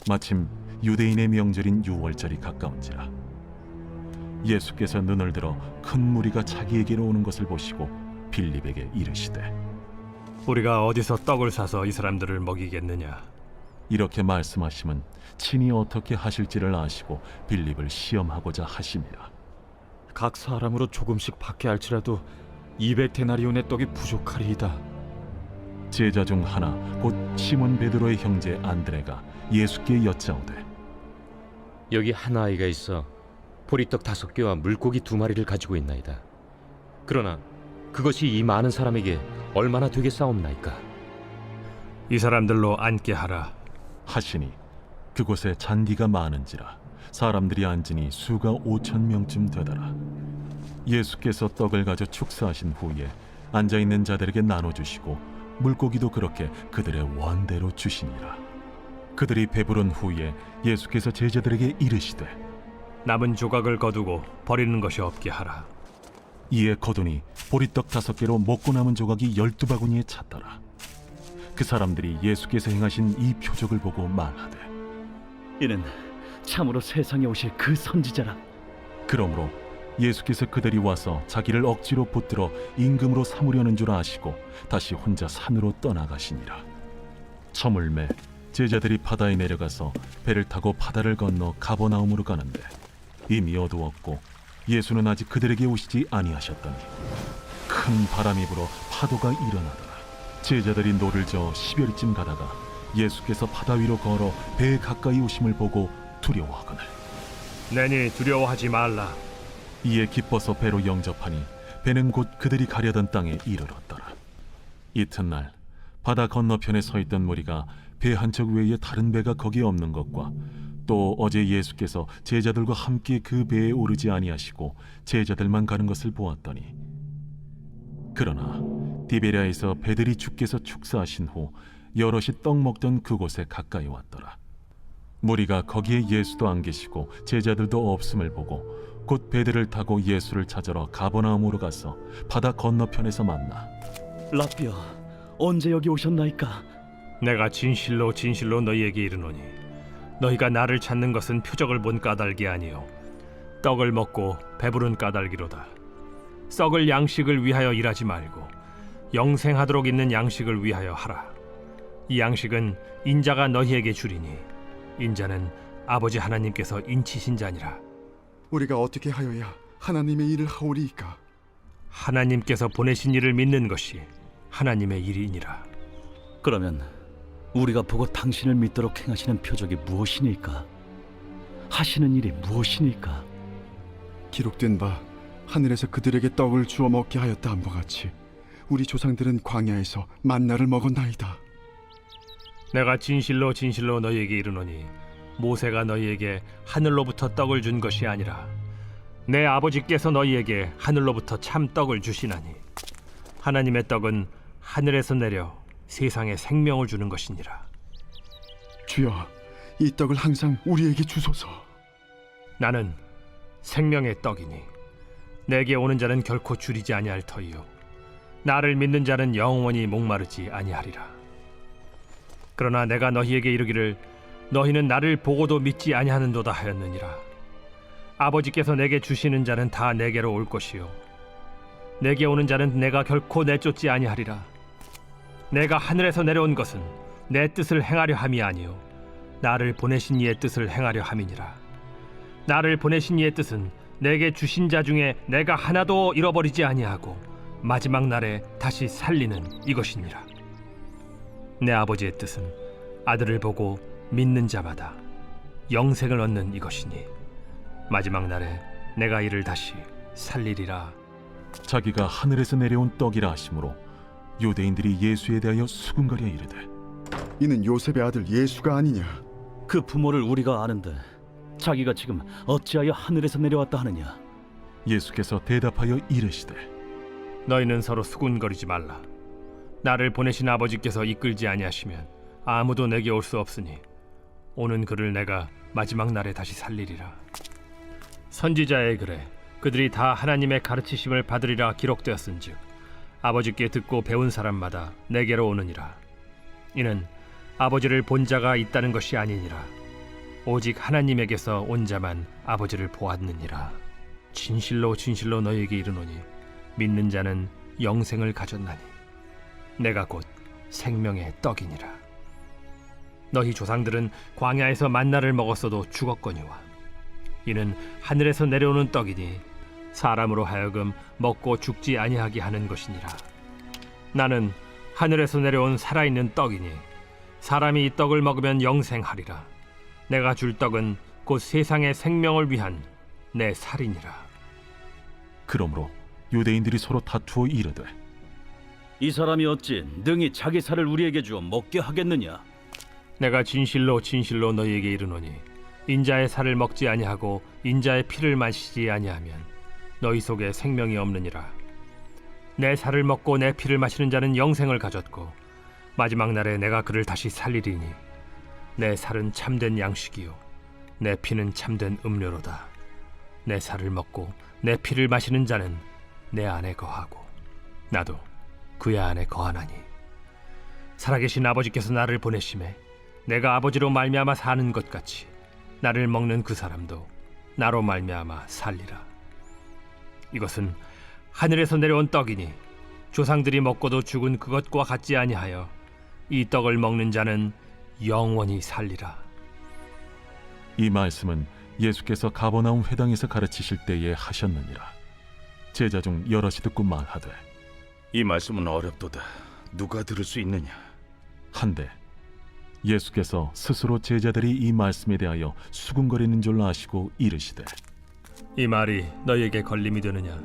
마침 유대인의 명절인 유월절이 가까운지라. 예수께서 눈을 들어 큰 무리가 자기에게로 오는 것을 보시고 빌립에게 이르시되 우리가 어디서 떡을 사서 이 사람들을 먹이겠느냐. 이렇게 말씀하심은 친히 어떻게 하실지를 아시고 빌립을 시험하고자 하심이라. 각 사람으로 조금씩 받게 할지라도 200데나리온의 떡이 부족하리이다. 제자 중 하나 곧 시몬 베드로의 형제 안드레가 예수께 여짜오되 여기 한 아이가 있어 보리떡 5개와 물고기 2마리를 가지고 있나이다. 그러나 그것이 이 많은 사람에게 얼마나 되겠사옵나이까. 이 사람들로 앉게 하라 하시니 그곳에 잔디가 많은지라 사람들이 앉으니 수가 5,000명쯤 되더라. 예수께서 떡을 가져 축사하신 후에 앉아있는 자들에게 나눠주시고 물고기도 그렇게 그들의 원대로 주시니라. 그들이 배부른 후에 예수께서 제자들에게 이르시되 남은 조각을 거두고 버리는 것이 없게 하라. 이에 거두니 보리떡 5개로 먹고 남은 조각이 12바구니에 찼더라. 그 사람들이 예수께서 행하신 이 표적을 보고 말하되 이는 참으로 세상에 오실 그 선지자라. 그러므로 예수께서 그들이 와서 자기를 억지로 붙들어 임금으로 삼으려는 줄 아시고 다시 혼자 산으로 떠나가시니라. 저물매 제자들이 바다에 내려가서 배를 타고 바다를 건너 가버나움으로 가는데 이미 어두웠고 예수는 아직 그들에게 오시지 아니하셨더니 큰 바람이 불어 파도가 일어나더라. 제자들이 노를 저어 10여리쯤 가다가 예수께서 바다 위로 걸어 배에 가까이 오심을 보고 두려워하거늘 내니 두려워하지 말라. 이에 기뻐서 배로 영접하니 배는 곧 그들이 가려던 땅에 이르렀더라. 이튿날 바다 건너편에 서 있던 무리가 배 한 척 외에 다른 배가 거기에 없는 것과 또 어제 예수께서 제자들과 함께 그 배에 오르지 아니하시고 제자들만 가는 것을 보았더니 그러나 디베랴에서 배들이 주께서 축사하신 후 여럿이 떡 먹던 그곳에 가까이 왔더라. 무리가 거기에 예수도 안 계시고 제자들도 없음을 보고 곧 배들을 타고 예수를 찾으러 가버나움으로 가서 바다 건너편에서 만나 라비야, 언제 여기 오셨나이까? 내가 진실로 진실로 너희에게 이르노니 너희가 나를 찾는 것은 표적을 본 까닭이 아니요 떡을 먹고 배부른 까닭이로다. 썩을 양식을 위하여 일하지 말고 영생하도록 있는 양식을 위하여 하라. 이 양식은 인자가 너희에게 주리니 인자는 아버지 하나님께서 인치신 자니라. 우리가 어떻게 하여야 하나님의 일을 하오리이까? 하나님께서 보내신 이를 믿는 것이 하나님의 일이니라. 그러면 우리가 보고 당신을 믿도록 행하시는 표적이 무엇이니까? 하시는 일이 무엇이니까? 기록된 바 하늘에서 그들에게 떡을 주어 먹게 하였다 함과 같이 우리 조상들은 광야에서 만나를 먹었나이다. 내가 진실로 진실로 너희에게 이르노니 모세가 너희에게 하늘로부터 떡을 준 것이 아니라 내 아버지께서 너희에게 하늘로부터 참 떡을 주시나니 하나님의 떡은 하늘에서 내려 세상에 생명을 주는 것이니라. 주여, 이 떡을 항상 우리에게 주소서. 나는 생명의 떡이니 내게 오는 자는 결코 줄이지 아니할 터이요 나를 믿는 자는 영원히 목마르지 아니하리라. 그러나 내가 너희에게 이르기를 너희는 나를 보고도 믿지 아니하는도다 하였느니라. 아버지께서 내게 주시는 자는 다 내게로 올 것이요 내게 오는 자는 내가 결코 내쫓지 아니하리라. 내가 하늘에서 내려온 것은 내 뜻을 행하려 함이 아니요 나를 보내신 이의 뜻을 행하려 함이니라. 나를 보내신 이의 뜻은 내게 주신 자 중에 내가 하나도 잃어버리지 아니하고 마지막 날에 다시 살리는 이것이니라. 내 아버지의 뜻은 아들을 보고 믿는 자마다 영생을 얻는 이것이니 마지막 날에 내가 이를 다시 살리리라. 자기가 하늘에서 내려온 떡이라 하심으로 유대인들이 예수에 대하여 수군거려 이르되 이는 요셉의 아들 예수가 아니냐? 그 부모를 우리가 아는데 자기가 지금 어찌하여 하늘에서 내려왔다 하느냐? 예수께서 대답하여 이르시되 너희는 서로 수군거리지 말라. 나를 보내신 아버지께서 이끌지 아니하시면 아무도 내게 올 수 없으니 오는 그를 내가 마지막 날에 다시 살리리라. 선지자의 글에 그들이 다 하나님의 가르치심을 받으리라 기록되었은즉 아버지께 듣고 배운 사람마다 내게로 오느니라. 이는 아버지를 본 자가 있다는 것이 아니니라. 오직 하나님에게서 온 자만 아버지를 보았느니라. 진실로 진실로 너희에게 이르노니 믿는 자는 영생을 가졌나니 내가 곧 생명의 떡이니라. 너희 조상들은 광야에서 만나를 먹었어도 죽었거니와 이는 하늘에서 내려오는 떡이니 사람으로 하여금 먹고 죽지 아니하게 하는 것이니라. 나는 하늘에서 내려온 살아있는 떡이니 사람이 이 떡을 먹으면 영생하리라. 내가 줄 떡은 곧 세상의 생명을 위한 내 살이니라. 그러므로 유대인들이 서로 다투어 이르되 이 사람이 어찌 능히 자기 살을 우리에게 주어 먹게 하겠느냐? 내가 진실로 진실로 너희에게 이르노니 인자의 살을 먹지 아니하고 인자의 피를 마시지 아니하면 너희 속에 생명이 없느니라. 내 살을 먹고 내 피를 마시는 자는 영생을 가졌고 마지막 날에 내가 그를 다시 살리리니 내 살은 참된 양식이요 내 피는 참된 음료로다. 내 살을 먹고 내 피를 마시는 자는 내 안에 거하고 나도 그의 안에 거하나니 살아계신 아버지께서 나를 보내심에 내가 아버지로 말미암아 사는 것 같이 나를 먹는 그 사람도 나로 말미암아 살리라. 이것은 하늘에서 내려온 떡이니 조상들이 먹고도 죽은 그것과 같지 아니하여 이 떡을 먹는 자는 영원히 살리라. 이 말씀은 예수께서 가버나움 회당에서 가르치실 때에 하셨느니라. 제자 중 여럿이 듣고 말하되 이 말씀은 어렵도다. 누가 들을 수 있느냐? 한데 예수께서 스스로 제자들이 이 말씀에 대하여 수군거리는 줄 아시고 이르시되 이 말이 너희에게 걸림이 되느냐?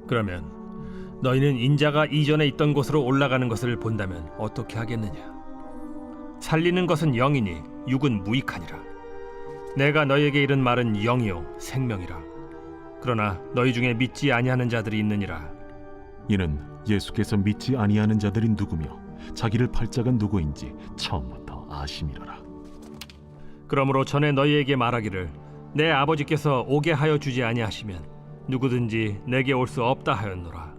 그러면 너희는 인자가 이전에 있던 곳으로 올라가는 것을 본다면 어떻게 하겠느냐? 살리는 것은 영이니 육은 무익하니라. 내가 너희에게 이른 말은 영이요 생명이라. 그러나 너희 중에 믿지 아니하는 자들이 있느니라. 이는 예수께서 믿지 아니하는 자들이 누구며 자기를 팔 자가 누구인지 처음부터 아심이로라. 그러므로 전에 너희에게 말하기를 내 아버지께서 오게 하여 주지 아니하시면 누구든지 내게 올 수 없다 하였노라.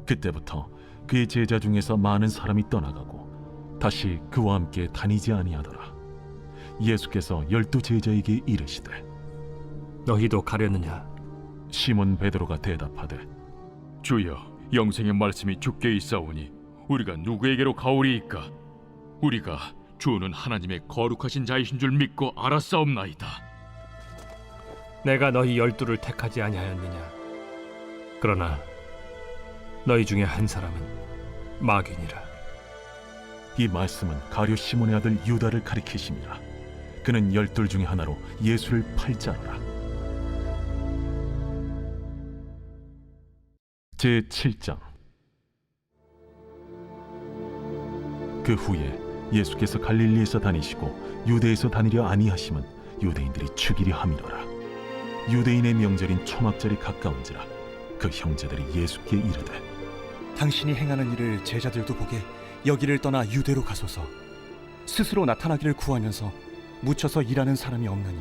그때부터 그의 제자 중에서 많은 사람이 떠나가고 다시 그와 함께 다니지 아니하더라. 예수께서 12 제자에게 이르시되 너희도 가려느냐? 시몬 베드로가 대답하되 주여, 영생의 말씀이 주께 있사오니 우리가 누구에게로 가오리이까? 우리가 주는 하나님의 거룩하신 자이신 줄 믿고 알았사옵나이다. 내가 너희 12를 택하지 아니하였느냐? 그러나 너희 중에 한 사람은 마귀니라. 이 말씀은 가룟 시몬의 아들 유다를 가리키심이라. 그는 12 중에 하나로 예수를 팔 자라. 제7장. 그 후에 예수께서 갈릴리에서 다니시고 유대에서 다니려 아니하심은 유대인들이 죽이려 함이로라. 유대인의 명절인 초막절이 가까운지라. 그 형제들이 예수께 이르되 당신이 행하는 일을 제자들도 보게 여기를 떠나 유대로 가소서. 스스로 나타나기를 구하면서 묻혀서 일하는 사람이 없느니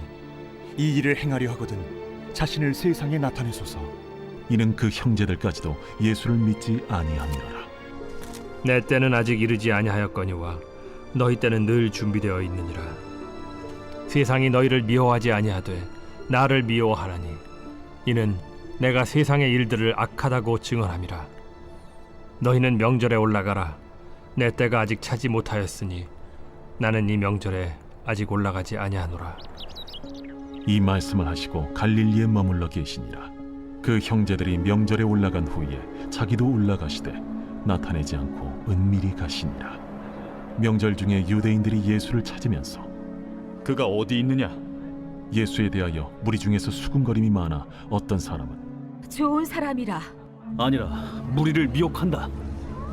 이 일을 행하려 하거든 자신을 세상에 나타내소서. 이는 그 형제들까지도 예수를 믿지 아니함이로라. 내 때는 아직 이르지 아니하였거니와 너희 때는 늘 준비되어 있느니라. 세상이 너희를 미워하지 아니하되 나를 미워하나니 이는 내가 세상의 일들을 악하다고 증언함이라. 너희는 명절에 올라가라. 내 때가 아직 차지 못하였으니 나는 이 명절에 아직 올라가지 아니하노라. 이 말씀을 하시고 갈릴리에 머물러 계시니라. 그 형제들이 명절에 올라간 후에 자기도 올라가시되 나타내지 않고 은밀히 가시니라. 명절 중에 유대인들이 예수를 찾으면서 그가 어디 있느냐? 예수에 대하여 무리 중에서 수군거림이 많아 어떤 사람은 좋은 사람이라. 아니라 무리를 미혹한다.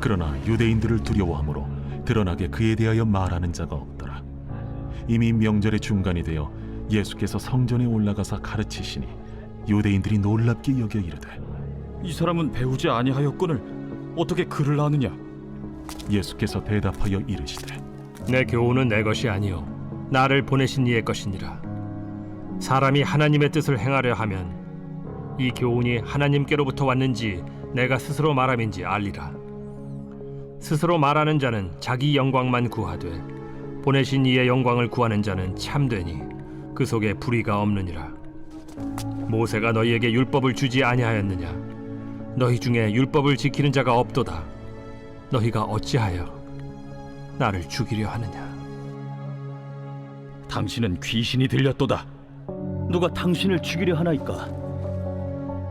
그러나 유대인들을 두려워하므로 드러나게 그에 대하여 말하는 자가 없더라. 이미 명절의 중간이 되어 예수께서 성전에 올라가사 가르치시니 유대인들이 놀랍게 여겨 이르되 이 사람은 배우지 아니하였거늘 어떻게 글을 아느냐? 예수께서 대답하여 이르시되 내 교훈은 내 것이 아니요 나를 보내신 이의 것이니라. 사람이 하나님의 뜻을 행하려 하면 이 교훈이 하나님께로부터 왔는지 내가 스스로 말함인지 알리라. 스스로 말하는 자는 자기 영광만 구하되 보내신 이의 영광을 구하는 자는 참되니 그 속에 불의가 없느니라. 모세가 너희에게 율법을 주지 아니하였느냐? 너희 중에 율법을 지키는 자가 없도다. 너희가 어찌하여 나를 죽이려 하느냐? 당신은 귀신이 들렸도다. 누가 당신을 죽이려 하나이까?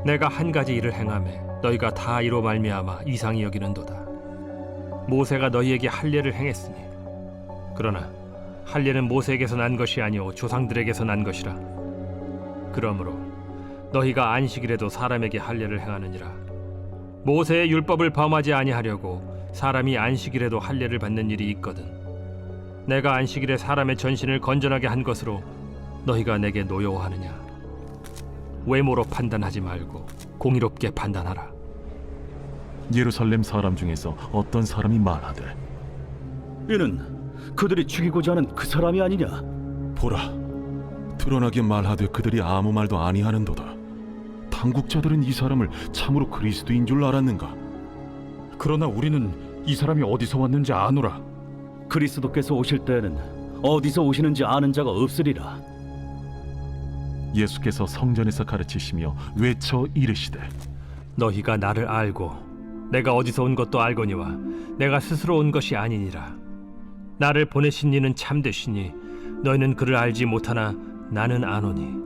내가 한 가지 일을 행하매 너희가 다 이로 말미암아 이상히 여기는도다. 모세가 너희에게 할례를 행했으니 그러나 할례는 모세에게서 난 것이 아니오 조상들에게서 난 것이라. 그러므로 너희가 안식일에도 사람에게 할례를 행하느니라. 모세의 율법을 범하지 아니하려고 사람이 안식일에도 할례를 받는 일이 있거든. 내가 안식일에 사람의 전신을 건전하게 한 것으로 너희가 내게 노여워하느냐? 외모로 판단하지 말고 공의롭게 판단하라. 예루살렘 사람 중에서 어떤 사람이 말하되 이는 그들이 죽이고자 하는 그 사람이 아니냐? 보라, 드러나게 말하되 그들이 아무 말도 아니하는도다. 당국자들은 이 사람을 참으로 그리스도인 줄 알았는가? 그러나 우리는 이 사람이 어디서 왔는지 아노라. 그리스도께서 오실 때에는 어디서 오시는지 아는 자가 없으리라. 예수께서 성전에서 가르치시며 외쳐 이르시되 너희가 나를 알고 내가 어디서 온 것도 알거니와 내가 스스로 온 것이 아니니라. 나를 보내신 이는 참되시니 너희는 그를 알지 못하나 나는 아노니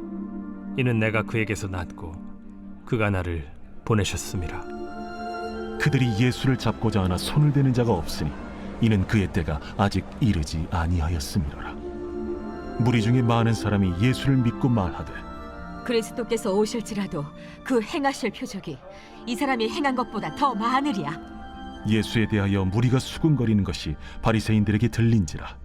이는 내가 그에게서 났고 그가 나를 보내셨음이라. 그들이 예수를 잡고자 하나 손을 대는 자가 없으니 이는 그의 때가 아직 이르지 아니하였음이로라. 무리 중에 많은 사람이 예수를 믿고 말하되 그리스도께서 오실지라도 그 행하실 표적이 이 사람이 행한 것보다 더 많으리야. 예수에 대하여 무리가 수군거리는 것이 바리새인들에게 들린지라.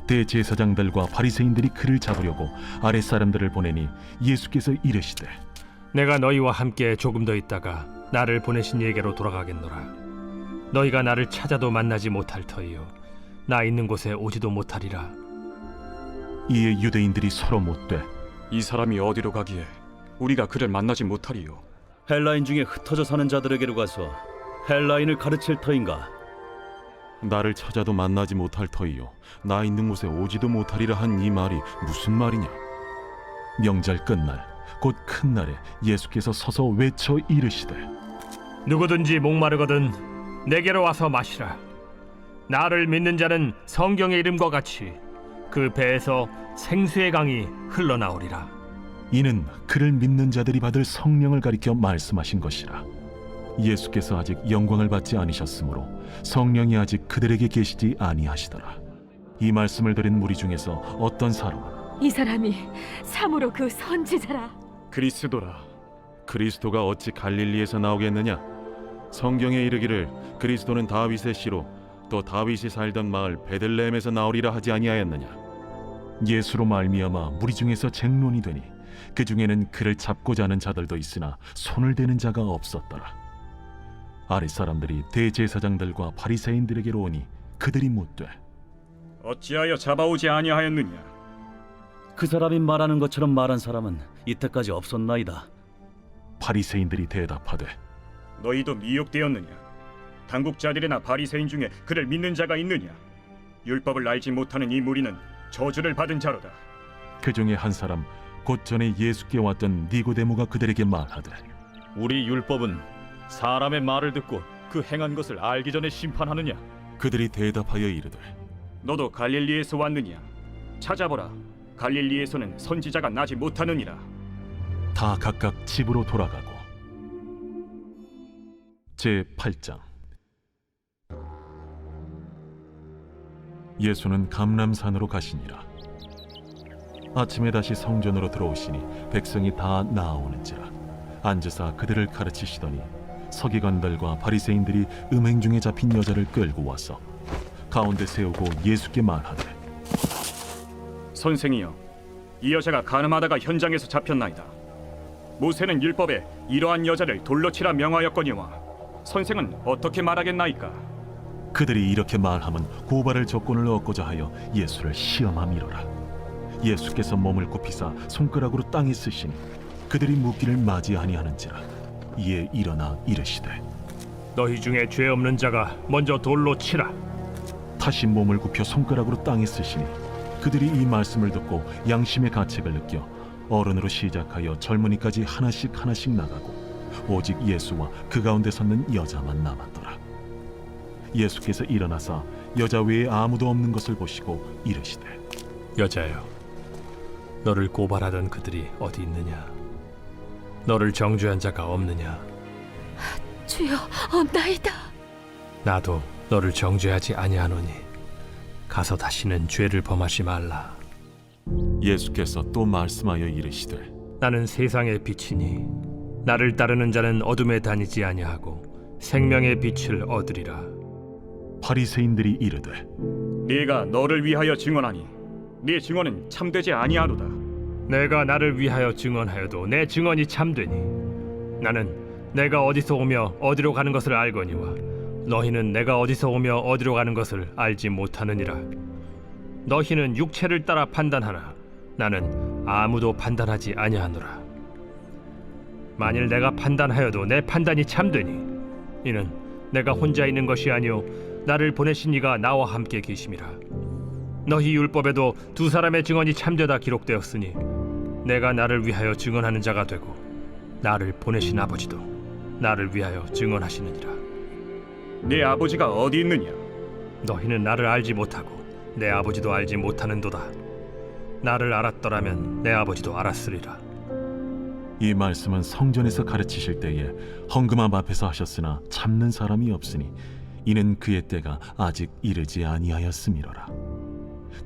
대제사장들과 바리새인들이 그를 잡으려고 아랫 사람들을 보내니 예수께서 이르시되 내가 너희와 함께 조금 더 있다가 나를 보내신 이에게로 돌아가겠노라. 너희가 나를 찾아도 만나지 못할 터이요 나 있는 곳에 오지도 못하리라. 이에 유대인들이 서로 묻되 이 사람이 어디로 가기에 우리가 그를 만나지 못하리요? 헬라인 중에 흩어져 사는 자들에게로 가서 헬라인을 가르칠 터인가? 나를 찾아도 만나지 못할 터이요 나 있는 곳에 오지도 못하리라 한 이 말이 무슨 말이냐. 명절 끝날 곧 큰 날에 예수께서 서서 외쳐 이르시되 누구든지 목마르거든 내게로 와서 마시라. 나를 믿는 자는 성경의 이름과 같이 그 배에서 생수의 강이 흘러나오리라. 이는 그를 믿는 자들이 받을 성령을 가리켜 말씀하신 것이라. 예수께서 아직 영광을 받지 않으셨으므로 성령이 아직 그들에게 계시지 아니하시더라. 이 말씀을 들은 무리 중에서 어떤 사람은 이 사람이 참으로 그 선지자라. 그리스도라. 그리스도가 어찌 갈릴리에서 나오겠느냐? 성경에 이르기를 그리스도는 다윗의 씨로 또 다윗이 살던 마을 베들레헴에서 나오리라 하지 아니하였느냐? 예수로 말미암아 무리 중에서 쟁론이 되니 그 중에는 그를 잡고자 하는 자들도 있으나 손을 대는 자가 없었더라. 아랫 사람들이 대제사장들과 바리새인들에게로 오니 그들이 묻되 어찌하여 잡아오지 아니하였느냐? 그 사람이 말하는 것처럼 말한 사람은 이때까지 없었나이다. 바리새인들이 대답하되 너희도 미혹되었느냐? 당국자들이나 바리새인 중에 그를 믿는 자가 있느냐? 율법을 알지 못하는 이 무리는 저주를 받은 자로다. 그 중에 한 사람 곧 전에 예수께 왔던 니고데모가 그들에게 말하되 우리 율법은 사람의 말을 듣고 그 행한 것을 알기 전에 심판하느냐? 그들이 대답하여 이르되 너도 갈릴리에서 왔느냐? 찾아보라. 갈릴리에서는 선지자가 나지 못하느니라. 다 각각 집으로 돌아가고. 제8장. 예수는 감람산으로 가시니라. 아침에 다시 성전으로 들어오시니 백성이 다 나아오는지라. 앉으사 그들을 가르치시더니 서기관들과 바리새인들이 음행 중에 잡힌 여자를 끌고 와서 가운데 세우고 예수께 말하되 선생이여, 이 여자가 간음하다가 현장에서 잡혔나이다. 모세는 율법에 이러한 여자를 돌로 치라 명하였거니와 선생은 어떻게 말하겠나이까? 그들이 이렇게 말하면 고발할 조건을 얻고자 하여 예수를 시험함이로라. 예수께서 몸을 굽히사 손가락으로 땅에 쓰시니 그들이 묻기를 맞이 아니하는지라. 이에 일어나 이르시되 너희 중에 죄 없는 자가 먼저 돌로 치라. 다시 몸을 굽혀 손가락으로 땅에 쓰시니 그들이 이 말씀을 듣고 양심의 가책을 느껴 어른으로 시작하여 젊은이까지 하나씩 나가고 오직 예수와 그 가운데 섰는 여자만 남았더라. 예수께서 일어나사 여자 외에 아무도 없는 것을 보시고 이르시되 여자여, 너를 고발하던 그들이 어디 있느냐? 너를 정죄한 자가 없느냐? 주여, 없나이다. 나도 너를 정죄하지 아니하노니 가서 다시는 죄를 범하지 말라. 예수께서 또 말씀하여 이르시되 나는 세상의 빛이니 나를 따르는 자는 어둠에 다니지 아니하고 생명의 빛을 얻으리라. 바리새인들이 이르되 네가 너를 위하여 증언하니 네 증언은 참되지 아니하로다. 내가 나를 위하여 증언하여도 내 증언이 참되니 나는 내가 어디서 오며 어디로 가는 것을 알거니와 너희는 내가 어디서 오며 어디로 가는 것을 알지 못하느니라. 너희는 육체를 따라 판단하나 나는 아무도 판단하지 아니하노라. 만일 내가 판단하여도 내 판단이 참되니 이는 내가 혼자 있는 것이 아니오 나를 보내신 이가 나와 함께 계심이라. 너희 율법에도 두 사람의 증언이 참되다 기록되었으니 내가 나를 위하여 증언하는 자가 되고 나를 보내신 아버지도 나를 위하여 증언하시느니라. 네 아버지가 어디 있느냐? 너희는 나를 알지 못하고 내 아버지도 알지 못하는도다. 나를 알았더라면 내 아버지도 알았으리라. 이 말씀은 성전에서 가르치실 때에 헌금함 앞에서 하셨으나 참는 사람이 없으니 이는 그의 때가 아직 이르지 아니하였음이로라.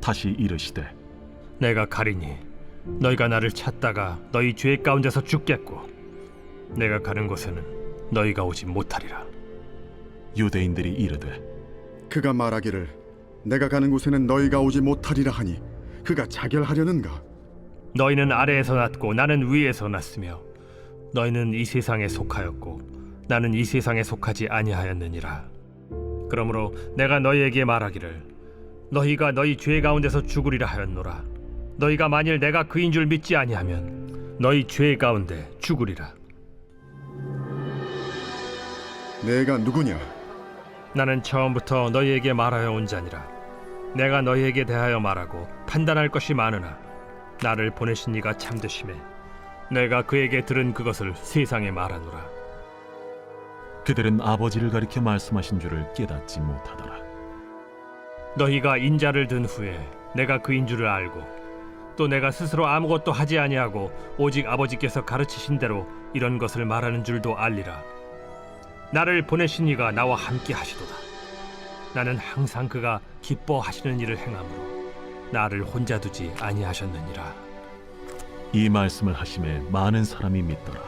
다시 이르시되 내가 가리니 너희가 나를 찾다가 너희 죄 가운데서 죽겠고 내가 가는 곳에는 너희가 오지 못하리라. 유대인들이 이르되 그가 말하기를 내가 가는 곳에는 너희가 오지 못하리라 하니 그가 자결하려는가? 너희는 아래에서 났고 나는 위에서 났으며 너희는 이 세상에 속하였고 나는 이 세상에 속하지 아니하였느니라. 그러므로 내가 너희에게 말하기를 너희가 너희 죄 가운데서 죽으리라 하였노라. 너희가 만일 내가 그인 줄 믿지 아니하면 너희 죄 가운데 죽으리라. 내가 누구냐? 나는 처음부터 너희에게 말하여 온 자니라. 내가 너희에게 대하여 말하고 판단할 것이 많으나 나를 보내신 이가 참되심에 내가 그에게 들은 그것을 세상에 말하노라. 그들은 아버지를 가리켜 말씀하신 줄을 깨닫지 못하더라. 너희가 인자를 든 후에 내가 그인 줄을 알고 또 내가 스스로 아무것도 하지 아니하고 오직 아버지께서 가르치신 대로 이런 것을 말하는 줄도 알리라. 나를 보내신 이가 나와 함께 하시도다. 나는 항상 그가 기뻐하시는 일을 행함으로 나를 혼자 두지 아니하셨느니라. 이 말씀을 하심에 많은 사람이 믿더라.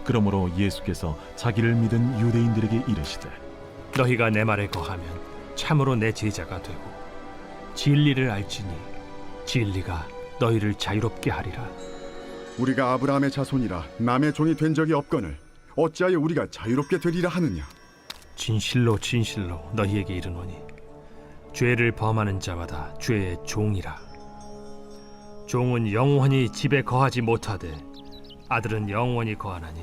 그러므로 예수께서 자기를 믿은 유대인들에게 이르시되 너희가 내 말에 거하면 참으로 내 제자가 되고 진리를 알지니 진리가 너희를 자유롭게 하리라. 우리가 아브라함의 자손이라 남의 종이 된 적이 없거늘 어찌하여 우리가 자유롭게 되리라 하느냐? 진실로 진실로 너희에게 이르노니 죄를 범하는 자마다 죄의 종이라. 종은 영원히 집에 거하지 못하되 아들은 영원히 거하나니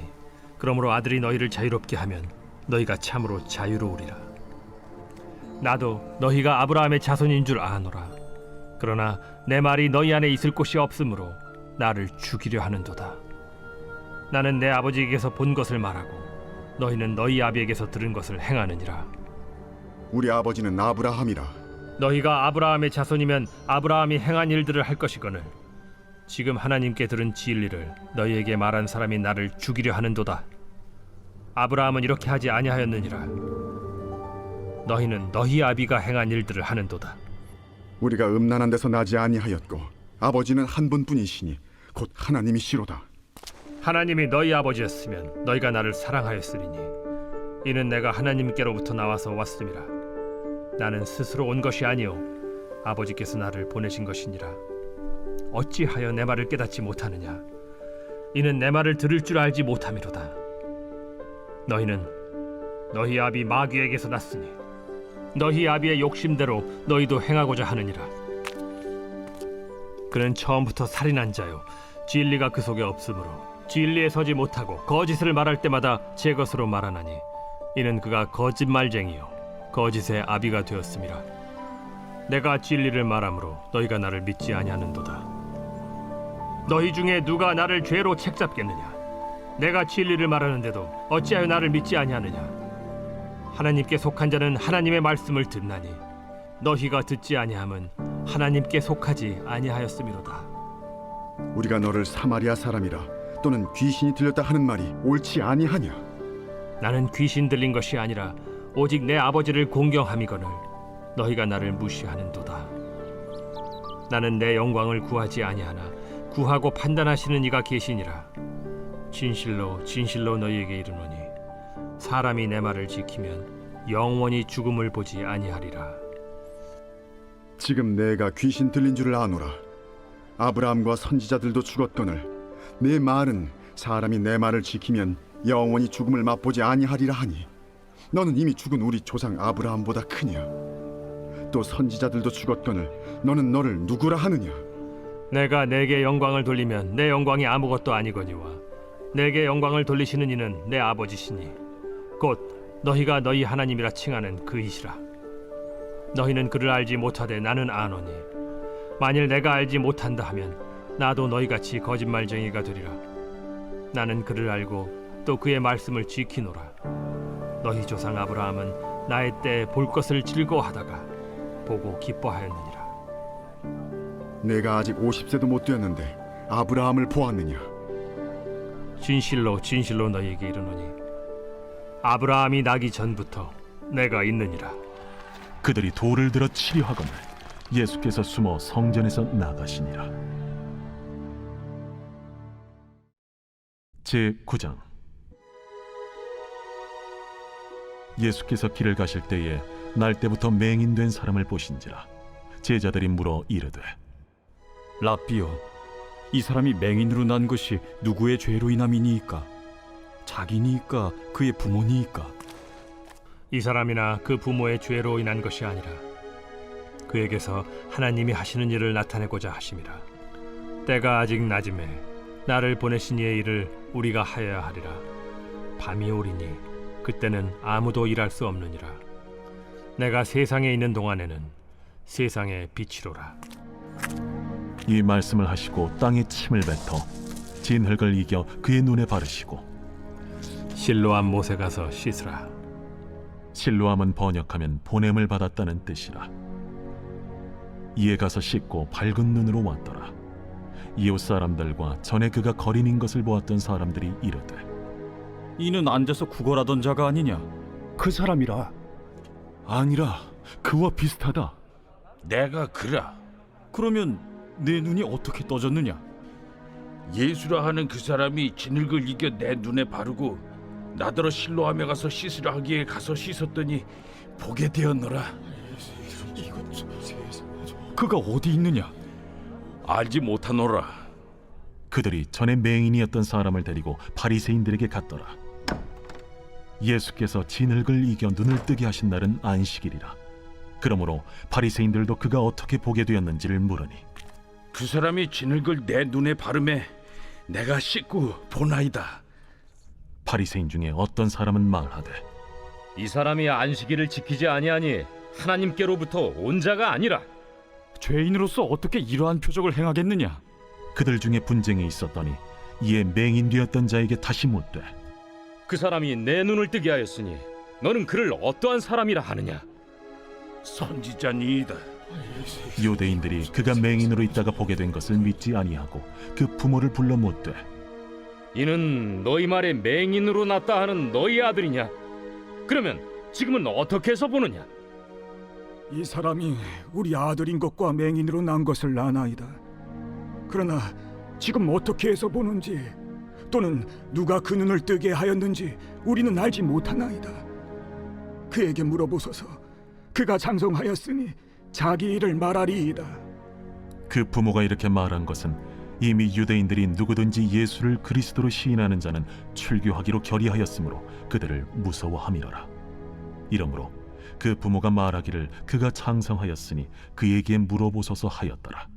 그러므로 아들이 너희를 자유롭게 하면 너희가 참으로 자유로우리라. 나도 너희가 아브라함의 자손인 줄 아노라. 그러나 내 말이 너희 안에 있을 곳이 없으므로 나를 죽이려 하는도다. 나는 내 아버지에게서 본 것을 말하고 너희는 너희 아비에게서 들은 것을 행하느니라. 우리 아버지는 아브라함이라. 너희가 아브라함의 자손이면 아브라함이 행한 일들을 할 것이거늘 지금 하나님께 들은 진리를 너희에게 말한 사람이 나를 죽이려 하는도다. 아브라함은 이렇게 하지 아니하였느니라. 너희는 너희 아비가 행한 일들을 하는도다. 우리가 음란한 데서 나지 아니하였고 아버지는 한 분뿐이시니 곧 하나님이시로다. 하나님이 너희 아버지였으면 너희가 나를 사랑하였으리니 이는 내가 하나님께로부터 나와서 왔음이라. 나는 스스로 온 것이 아니요 아버지께서 나를 보내신 것이니라. 어찌하여 내 말을 깨닫지 못하느냐? 이는 내 말을 들을 줄 알지 못함이로다. 너희는 너희 아비 마귀에게서 났으니 너희 아비의 욕심대로 너희도 행하고자 하느니라. 그는 처음부터 살인한 자요 진리가 그 속에 없으므로 진리에 서지 못하고 거짓을 말할 때마다 제 것으로 말하나니 이는 그가 거짓말쟁이요 거짓의 아비가 되었음이라. 내가 진리를 말하므로 너희가 나를 믿지 아니하는도다. 너희 중에 누가 나를 죄로 책잡겠느냐? 내가 진리를 말하는데도 어찌하여 나를 믿지 아니하느냐? 하나님께 속한 자는 하나님의 말씀을 듣나니 너희가 듣지 아니함은 하나님께 속하지 아니하였음이로다. 우리가 너를 사마리아 사람이라 또는 귀신이 들렸다 하는 말이 옳지 아니하냐? 나는 귀신 들린 것이 아니라 오직 내 아버지를 공경함이거늘 너희가 나를 무시하는도다. 나는 내 영광을 구하지 아니하나 구하고 판단하시는 이가 계시니라. 진실로 진실로 너희에게 이르노니 사람이 내 말을 지키면 영원히 죽음을 보지 아니하리라. 지금 내가 귀신 들린 줄을 아노라. 아브라함과 선지자들도 죽었거늘 내 말은 사람이 내 말을 지키면 영원히 죽음을 맛보지 아니하리라 하니 너는 이미 죽은 우리 조상 아브라함보다 크냐? 또 선지자들도 죽었거늘 너는 너를 누구라 하느냐? 내가 내게 영광을 돌리면 내 영광이 아무것도 아니거니와 내게 영광을 돌리시는 이는 내 아버지시니 곧 너희가 너희 하나님이라 칭하는 그이시라. 너희는 그를 알지 못하되 나는 아노니 만일 내가 알지 못한다 하면 나도 너희같이 거짓말쟁이가 되리라. 나는 그를 알고 또 그의 말씀을 지키노라. 너희 조상 아브라함은 나의 때 볼 것을 즐거워하다가 보고 기뻐하였느니라. 내가 아직 50세도 못 되었는데 아브라함을 보았느냐? 진실로 진실로 너희에게 이르노니 아브라함이 나기 전부터 내가 있느니라. 그들이 돌을 들어 치려 하거늘 예수께서 숨어 성전에서 나가시니라. 제9장. 예수께서 길을 가실 때에 날 때부터 맹인된 사람을 보신지라. 제자들이 물어 이르되 라삐요, 이 사람이 맹인으로 난 것이 누구의 죄로 인함이니이까? 자기니이까 그의 부모니이까? 이 사람이나 그 부모의 죄로 인한 것이 아니라 그에게서 하나님이 하시는 일을 나타내고자 하심이라. 때가 아직 낮음에 나를 보내신 이의 일을 우리가 하여야 하리라. 밤이 오리니 그때는 아무도 일할 수 없느니라. 내가 세상에 있는 동안에는 세상의 빛이로라. 이 말씀을 하시고 땅에 침을 뱉어 진흙을 이겨 그의 눈에 바르시고 실로암 못에 가서 씻으라. 실로암은 번역하면 보냄을 받았다는 뜻이라. 이에 가서 씻고 밝은 눈으로 왔더라. 이웃 사람들과 전에 그가 거린인 것을 보았던 사람들이 이르되 이는 앉아서 구걸하던 자가 아니냐? 그 사람이라. 아니라 그와 비슷하다. 내가 그라. 그러면 내 눈이 어떻게 떠졌느냐? 예수라 하는 그 사람이 진흙을 이겨 내 눈에 바르고 나더러 실로암에 가서 씻으라 하기에 가서 씻었더니 보게 되었노라. 그가 어디 있느냐? 알지 못하노라. 그들이 전에 맹인이었던 사람을 데리고 바리새인들에게 갔더라. 예수께서 진흙을 이겨 눈을 뜨게 하신 날은 안식일이라. 그러므로 바리새인들도 그가 어떻게 보게 되었는지를 물으니 그 사람이 진흙을 내 눈에 바르매 내가 씻고 보나이다. 바리새인 중에 어떤 사람은 말하되 이 사람이 안식일을 지키지 아니하니 하나님께로부터 온 자가 아니라. 죄인으로서 어떻게 이러한 표적을 행하겠느냐? 그들 중에 분쟁이 있었더니 이에 맹인 되었던 자에게 다시 묻되 그 사람이 내 눈을 뜨게 하였으니 너는 그를 어떠한 사람이라 하느냐? 선지자니이다. 유대인들이 그가 맹인으로 있다가 보게 된 것을 믿지 아니하고 그 부모를 불러 묻되 이는 너희 말에 맹인으로 났다 하는 너희 아들이냐? 그러면 지금은 어떻게 해서 보느냐? 이 사람이 우리 아들인 것과 맹인으로 난 것을 아나이다. 그러나 지금 어떻게 해서 보는지 또는 누가 그 눈을 뜨게 하였는지 우리는 알지 못하나이다. 그에게 물어보소서. 그가 장성하였으니 자기 일을 말하리이다. 그 부모가 이렇게 말한 것은 이미 유대인들이 누구든지 예수를 그리스도로 시인하는 자는 출교하기로 결의하였으므로 그들을 무서워함이로라. 이러므로 그 부모가 말하기를 그가 장성하였으니 그에게 물어보소서 하였더라.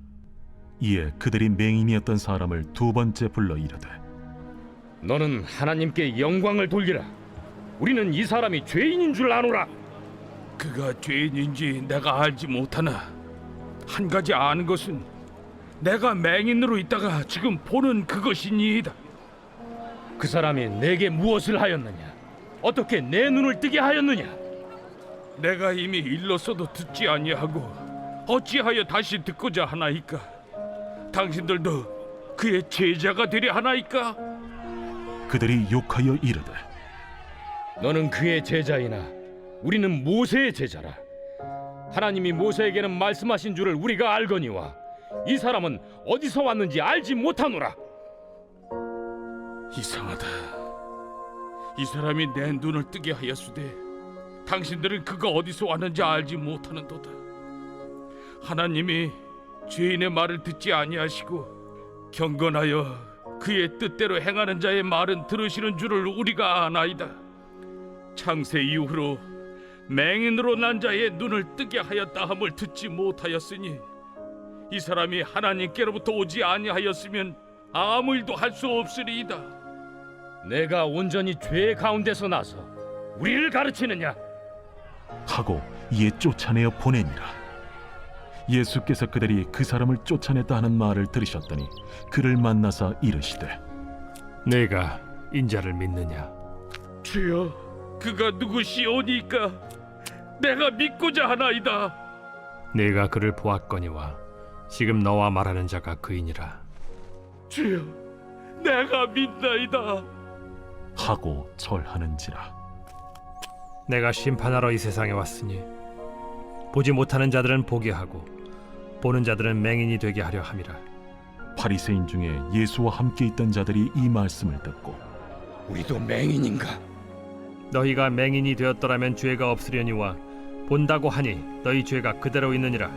이에 그들이 맹인이었던 사람을 두 번째 불러 이르되 너는 하나님께 영광을 돌리라. 우리는 이 사람이 죄인인 줄 아노라. 그가 죄인인지 내가 알지 못하나 한 가지 아는 것은 내가 맹인으로 있다가 지금 보는 그것이니이다. 그 사람이 내게 무엇을 하였느냐? 어떻게 내 눈을 뜨게 하였느냐? 내가 이미 일렀어도 듣지 아니하고 어찌하여 다시 듣고자 하나이까? 당신들도 그의 제자가 되려 하나이까? 그들이 욕하여 이르되 너는 그의 제자이나 우리는 모세의 제자라. 하나님이 모세에게는 말씀하신 줄을 우리가 알거니와 이 사람은 어디서 왔는지 알지 못하노라. 이상하다. 이 사람이 내 눈을 뜨게 하였으되 당신들은 그가 어디서 왔는지 알지 못하는도다. 하나님이 죄인의 말을 듣지 아니하시고 경건하여 그의 뜻대로 행하는 자의 말은 들으시는 줄을 우리가 아나이다. 창세 이후로 맹인으로 난 자의 눈을 뜨게 하였다 함을 듣지 못하였으니 이 사람이 하나님께로부터 오지 아니하였으면 아무 일도 할 수 없으리이다. 내가 온전히 죄 가운데서 나서 우리를 가르치느냐? 하고 이에 쫓아내어 보내니라. 예수께서 그들이 그 사람을 쫓아냈다 하는 말을 들으셨더니 그를 만나사 이르시되 내가 인자를 믿느냐? 주여, 그가 누구시오니까 내가 믿고자 하나이다. 네가 그를 보았거니와 지금 너와 말하는 자가 그이니라. 주여, 내가 믿나이다. 하고 절하는지라. 내가 심판하러 이 세상에 왔으니 보지 못하는 자들은 보게 하고 보는 자들은 맹인이 되게 하려 함이라. 바리새인 중에 예수와 함께 있던 자들이 이 말씀을 듣고 우리도 맹인인가? 너희가 맹인이 되었더라면 죄가 없으려니와 본다고 하니 너희 죄가 그대로 있느니라.